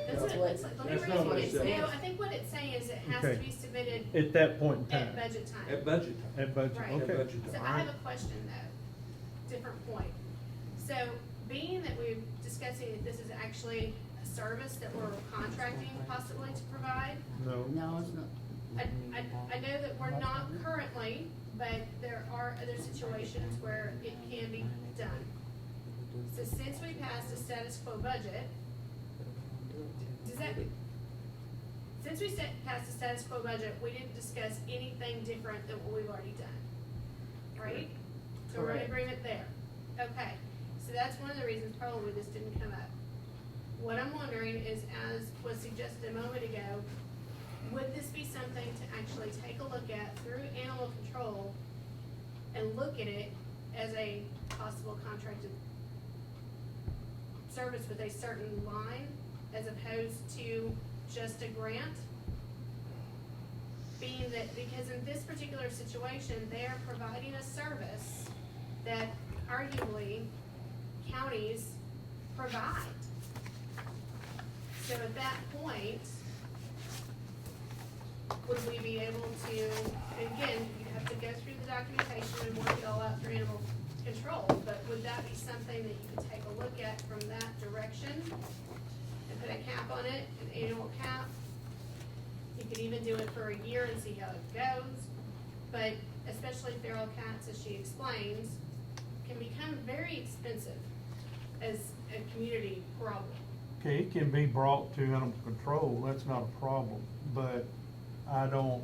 That's what it looks like. Let me That's read not what what it it's, says. no, I think what it's saying is it has to Okay. be submitted At that point in time. at budget time. At budget time. At budget, Right. okay. At budget So time. I have a question though, different point. So being that we're discussing that this is actually a service that we're contracting possibly to provide, No. No, it's not. I know that we're not currently, but there are other situations where it can be done. So since we passed a status quo budget, since we passed a status quo budget, we didn't discuss anything different than what we've already done, right? So we're in Correct. agreement there. Okay, so that's one of the reasons probably this didn't come up. What I'm wondering is, as was suggested a moment ago, would this be something to actually take a look at through animal control and look at it as a possible contracted service with a certain line as opposed to just a grant? Being that, because in this particular situation, they are providing a service that arguably counties provide. So at that point, would we be able to, again, you have to go through the documentation and work it all out through animal control, but would that be something that you could take a look at from that direction and put a cap on it, an annual cap? You could even do it for a year and see how it goes, but especially feral cats, as she explains, can become very expensive as a community problem. Okay, it can be brought to animal control, that's not a problem, but I don't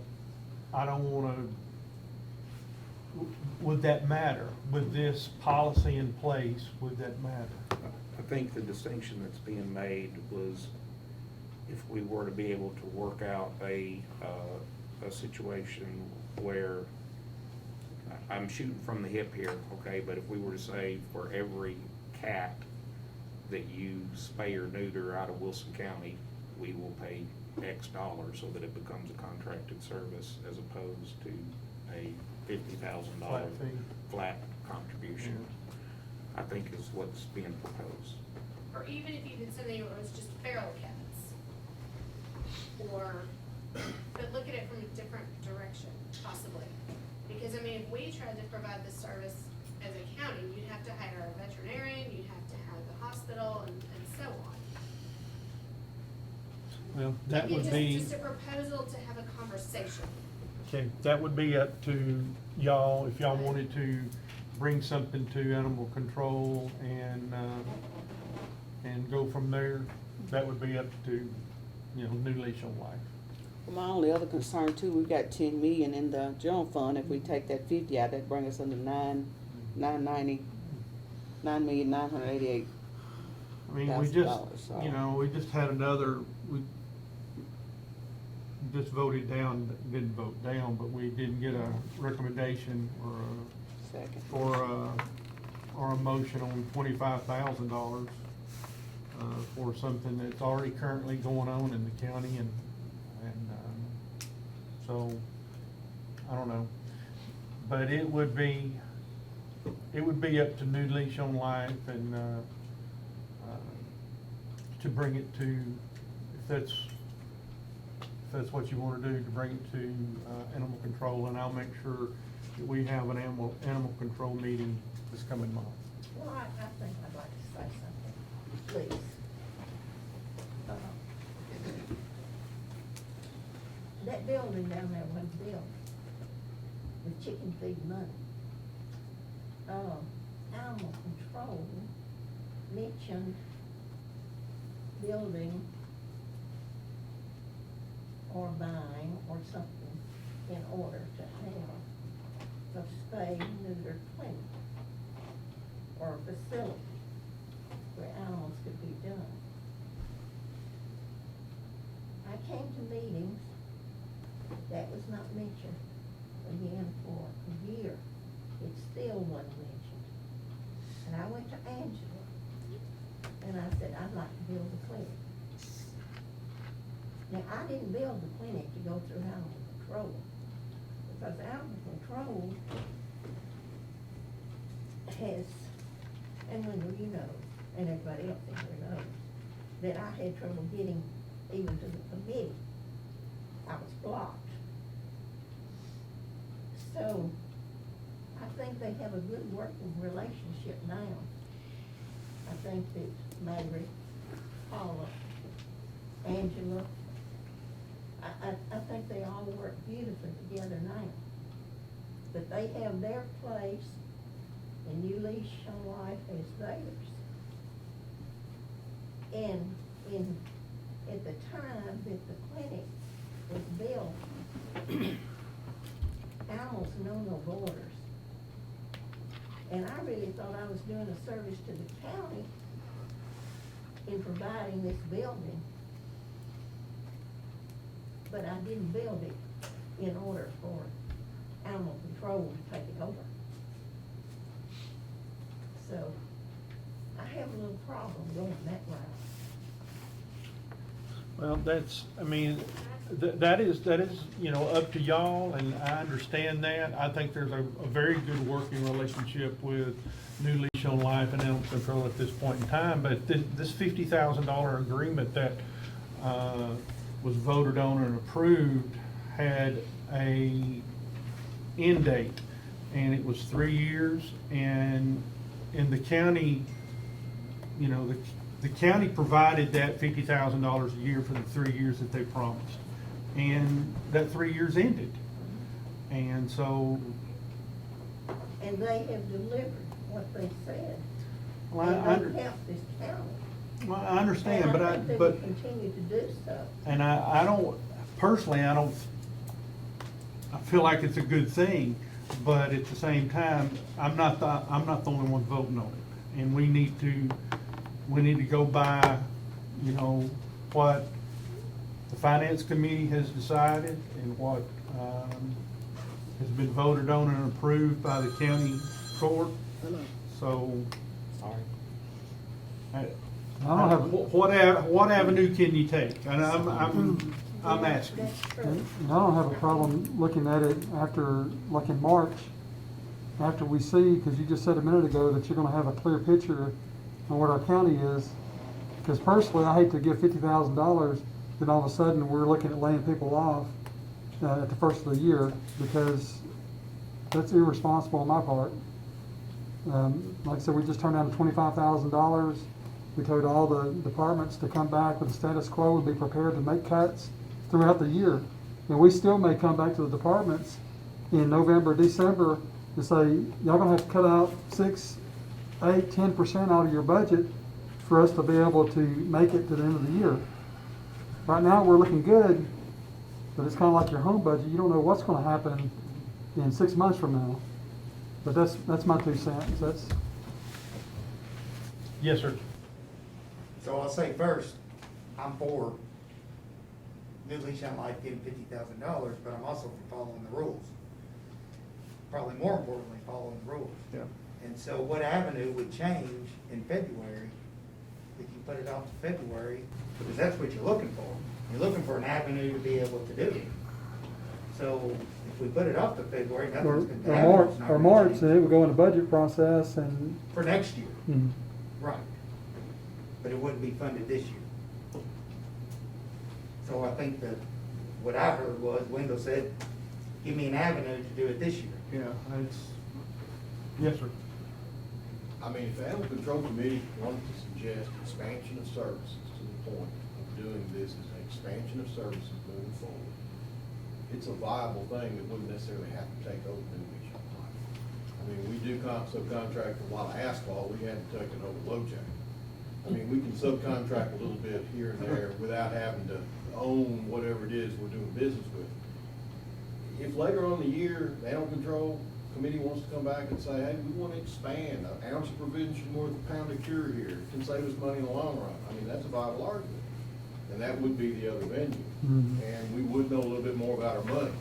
wanna, would that matter? With this policy in place, would that matter? I think the distinction that's being made was if we were to be able to work out a situation where, I'm shooting from the hip here, okay, but if we were to say for every cat that you spay or neuter out of Wilson County, we will pay X dollars so that it becomes a contracted service as opposed to a $50,000 Flat fee. flat contribution, I think is what's being proposed. Or even if you did something where it was just feral cats. Or, but look at it from a different direction, possibly. Because, I mean, if we tried to provide this service as a county, you'd have to hire a veterinarian, you'd have to have the hospital, and so on. Well, that It's would just- be, Just a proposal to have a conversation. okay, that would be up to y'all, if y'all wanted to bring something to animal control and go from there, that would be up to, you know, New Lease on Life. My only other concern too, we've got 10 million in the general fund. If we take that 50 out, that'd bring us under 9,988. I mean, we just, $1,000, so. you know, we just had another, just voted down, didn't vote down, but we didn't get a recommendation Second. or a motion on $25,000 for something that's already currently going on in the county, and so, I don't know. But it would be up to New Leash on Life and to bring it to, if that's what you want to do, to bring it to animal control, and I'll make sure that we have an animal control meeting this coming month. Well, I think I'd like to say something, please. That building down there wasn't built with chicken feed money. Animal control mentioned building or buying or something in order to have a spay neuter clinic or a facility where animals could be done. I came to meetings, that was not mentioned again for a year. It still wasn't mentioned. And I went to Angela and I said, I'd like to build a clinic. Now, I didn't build the clinic to go through animal control, because animal control has, and when you know, and everybody else in here knows, that I had trouble getting even to the committee. I was blocked. So, I think they have a good working relationship now. I think that Mary, Paula, Angela, I think they all work beautifully together now. But they have their place, and New Leash on Life has theirs. And at the time that the clinic was built, animals know no borders. And I really thought I was doing a service to the county in providing this building. But I didn't build it in order for animal control to take it over. So I have a little problem going that route. Well, that's, I mean, that is, you know, up to y'all, and I understand that. I think there's a very good working relationship with New Leash on Life and Animal Control at this point in time, but this $50,000 agreement that was voted on and approved had a end date, and it was 3 years, and in the county, you know, the county provided that $50,000 a year for the 3 years that they promised. And that 3 years ended. And so. And they have delivered what they said. Well, and they've helped this county. Well, I understand, and but I think they will continue to do so. And I don't, personally, I feel like it's a good thing, but at the same time, I'm not the only one voting on it. And we need to go by, you know, what the finance committee has decided and what has been voted on and approved by the county court. So, I don't have. what avenue can you take? And I'm asking. I don't have a problem looking at it after, like in March, after we see, because you just said a minute ago that you're gonna have a clear picture on what our county is. Because personally, I hate to give $50,000, then all of a sudden we're looking at laying people off at the first of the year, because that's irresponsible on my part. Like I said, we just turned down $25,000. We told all the departments to come back with the status quo and be prepared to make cuts throughout the year. And we still may come back to the departments in November, December and say, y'all gonna have to cut out 6, 8, 10% out of your budget for us to be able to make it to the end of the year. Right now, we're looking good, but it's kind of like your home budget. You don't know what's gonna happen in 6 months from now. But that's my 2 cents. That's. Yes, sir. So I'll say first, I'm for New Lease on Life getting $50,000, but I'm also for following the rules. Probably more importantly, following the rules. Yeah. And so what avenue would change in February if you put it off to February? Because that's what you're looking for. You're looking for an avenue to be able to do it. So if we put it off to February, Or, nothing's going to happen. It's not gonna March, change. then it would go in the budget process and. For next year, Mhm. right. But it wouldn't be funded this year. So I think that what I heard was Wendell said, give me an avenue to do it this year. Yeah, it's, yes, sir. I mean, if the Animal Control Committee wanted to suggest expansion of services to the point of doing this as an expansion of services moving forward, it's a viable thing that wouldn't necessarily have to take over New Lease on Life. I mean, we do subcontract a lot of asphalt, we hadn't taken over low jack. I mean, we can subcontract a little bit here and there without having to own whatever it is we're doing business with. If later on in the year, the Animal Control Committee wants to come back and say, hey, we want to expand, an ounce of prevention worth a pound of cure here, it can save us money in the long run. I mean, that's a viable argument. And that would be the other venue. Mhm. And we would know a little bit more about our money.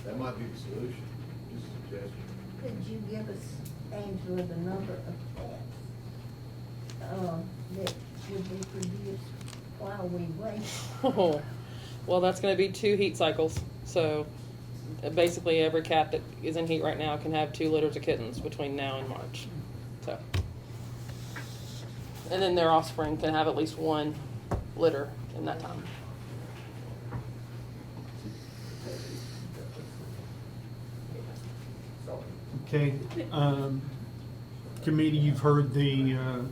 That might be the solution, just a suggestion. Could you give us, Angela, the number of cats that would be produced while we wait? Oh, well, that's gonna be 2 heat cycles, so basically every cat that is in heat right now can have 2 litters of kittens between now and March, so. And then their offspring can have at least 1 litter in that time. Okay, committee, you've heard the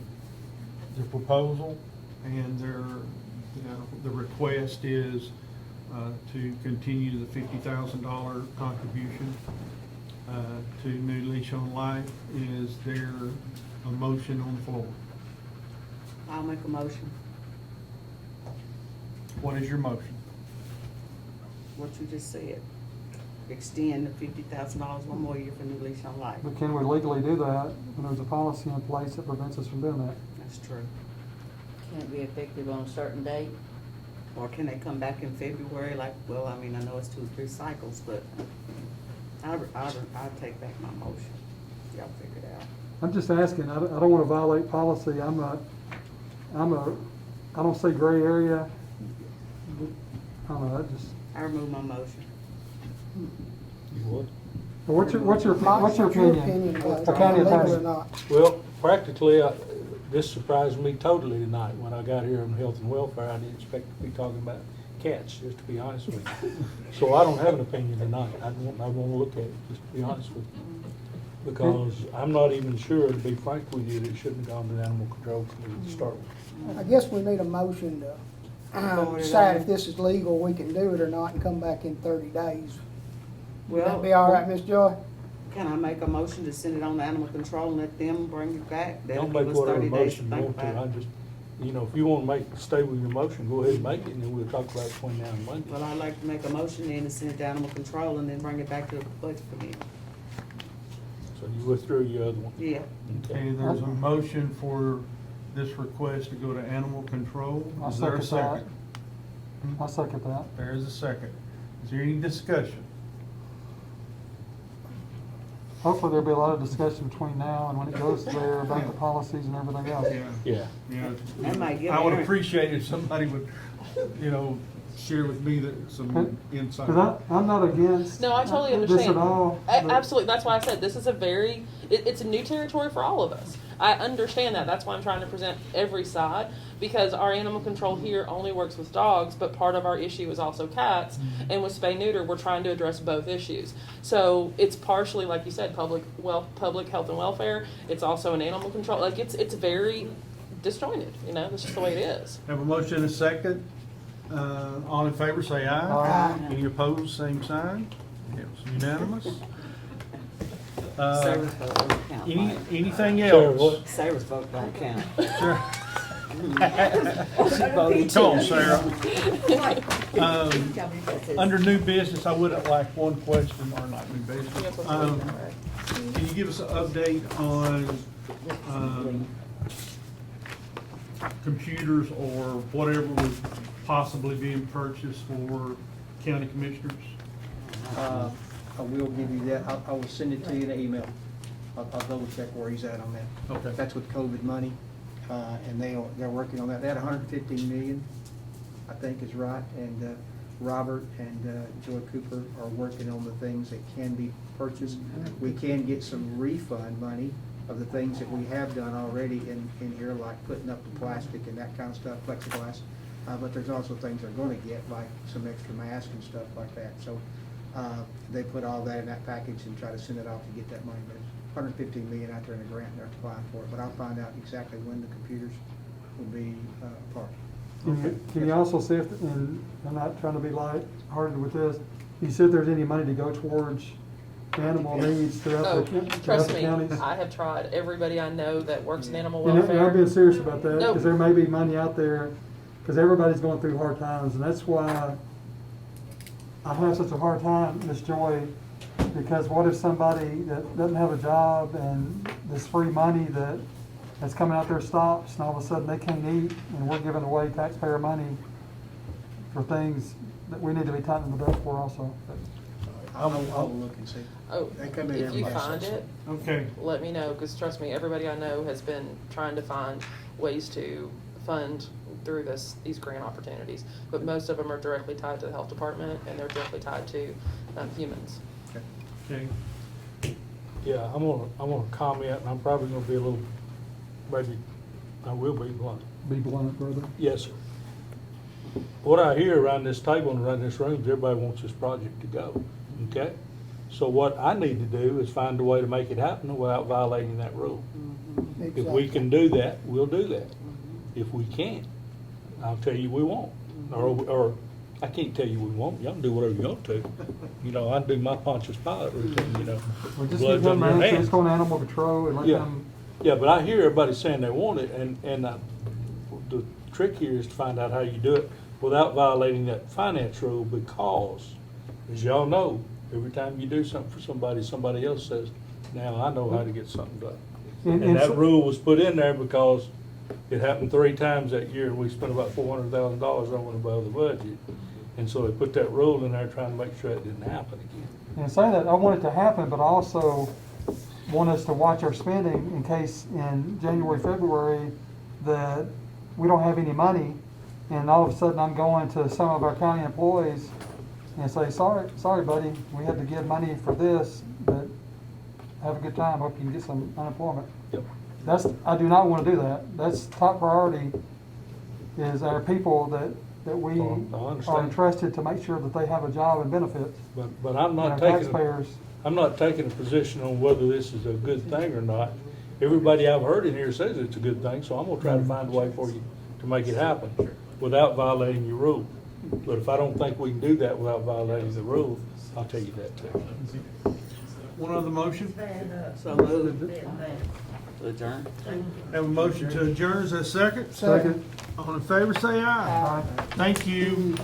proposal, and the request is to continue the $50,000 contribution to New Lease on Life. Is there a motion on the floor? I'll make a motion. What is your motion? What you just said. Extend the $50,000 one more year for New Lease on Life. But can we legally do that when there's a policy in place that prevents us from doing that? That's true. Can it be effective on a certain date? Or can they come back in February, like, well, I mean, I know it's 2 or 3 cycles, but I'll take back my motion. Y'all figure it out. I'm just asking, I don't want to violate policy, I don't see gray area. I don't know, I remove my motion. You would? What's your opinion? was, The county legal or attorney. not. Well, practically, this surprised me totally tonight. When I got here on health and welfare, I didn't expect to be talking about cats, just to be honest with you. So I don't have an opinion tonight. I won't look at it, just to be honest with you. Because I'm not even sure, to be frank with you, that it shouldn't have gone to the Animal Control Committee to start with. I guess we need a motion to decide if this is legal, we can do it or not, and come back in 30 days. Would that be all right, Ms. Joy? Can I make a motion to send it on to animal control and let them bring it back? They'll Don't give make us whatever 30 days to motion you think want to. about I it. just, if you want to stay with your motion, go ahead and make it, and then we'll talk about it between now and Monday. Well, I'd like to make a motion then to send it to animal control and then bring it back to the budget committee. So you withdrew your other one? Yeah. Okay, there's a motion for this request to go to animal control. I'll Is there a second that. second? I'll second that. There is a second. Is there any discussion? Hopefully there'll be a lot of discussion between now and when it goes there about the policies and everything else. Yeah. That might give I would Aaron- appreciate if somebody would, share with me some insight. Because I'm not against No, I totally this understand. at all. but- Absolutely, that's why I said this is it's a new territory for all of us. I understand that. That's why I'm trying to present every side, because our animal control here only works with dogs, but part of our issue is also cats. And with spay neuter, we're trying to address both issues. So it's partially, like you said, public health and welfare. It's also an animal control. Like it's very disjointed. That's just the way it is. Have a motion and a second. All in favor, say aye. Aye. Any opposed, same sign. It's unanimous. Sarah's vote don't count, Mike. Anything Sarah, else? what? Sarah's vote don't count. Come on, Sarah. Under new business, I would like one question, or not new business. Can you give us an update on computers or whatever was possibly being purchased for county commissioners? I will give you that, I will send it to you in an email. I'll double check where he's at on that. Okay. That's with COVID money, and they're working on that. They had 115 million, I think is right, and Robert and Joy Cooper are working on the things that can be purchased. We can get some refund money of the things that we have done already in here, like putting up the plastic and that kind of stuff, plexiglass. But there's also things they're gonna get, like some extra masks and stuff like that. So they put all that in that package and try to send it off to get that money. But it's 115 million out there in the grant, and they're applying for it. But I'll find out exactly when the computers will be apart. Can you also see if, and I'm not trying to be light-hearted with this, you see if there's any money to go towards animal needs throughout Oh, the trust me, counties? I have tried. Everybody I know that works in animal And welfare. I'm being serious about that, Nope. because there may be money out there, because everybody's going through hard times, and that's why I have such a hard time, Miss Joy, because what if somebody that doesn't have a job and this free money that's coming out there stops, and all of a sudden they can't eat, and we're giving away taxpayer money for things that we need to be tightening the belt for also. I'll look and see. Oh, They come in if you every find six. it, Okay. let me know, because trust me, everybody I know has been trying to find ways to fund through these grant opportunities. But most of them are directly tied to the health department, and they're directly tied to humans. Okay. Yeah, I'm gonna comment, and I'm probably gonna be a little, maybe, I will be blunt. Be blunt, brother. Yes, sir. What I hear around this table and around this room is everybody wants this project to go, okay? So what I need to do is find a way to make it happen without violating that rule. If we can do that, we'll do that. If we can't, I'll tell you we won't. Or I can't tell you we won't. Y'all can do whatever you want to. You know, I do my Pontius Pilate routine, you know. Well, just blood's give on them your an answer, hands. just go to animal control and let Yeah, them. yeah, but I hear everybody saying they want it, and the trick here is to find out how you do it without violating that finance rule, because, as y'all know, every time you do something for somebody, somebody else says, now I know how to get something done. And that rule was put in there because it happened 3 times that year, and we spent about $400,000 over and above the budget. And so they put that rule in there trying to make sure it didn't happen again. And saying that, I want it to happen, but I also want us to watch our spending in case in January, February, that we don't have any money, and all of a sudden I'm going to some of our county employees and say, sorry, buddy, we had to give money for this, but have a good time, hope you can get some unemployment. Yep. I do not want to do that. That's top priority, is our people that we Oh, I understand. are entrusted to make sure that they have a job and benefits. But I'm And not our taking, taxpayers. I'm not taking a position on whether this is a good thing or not. Everybody I've heard in here says it's a good thing, so I'm gonna try to find a way for you to make it happen without violating your rule. But if I don't think we can do that without violating the rule, I'll tell you that too. One other motion? So moved. Adjourn. Have a motion to adjourn, is that second? Second. All in favor, say aye. Thank you.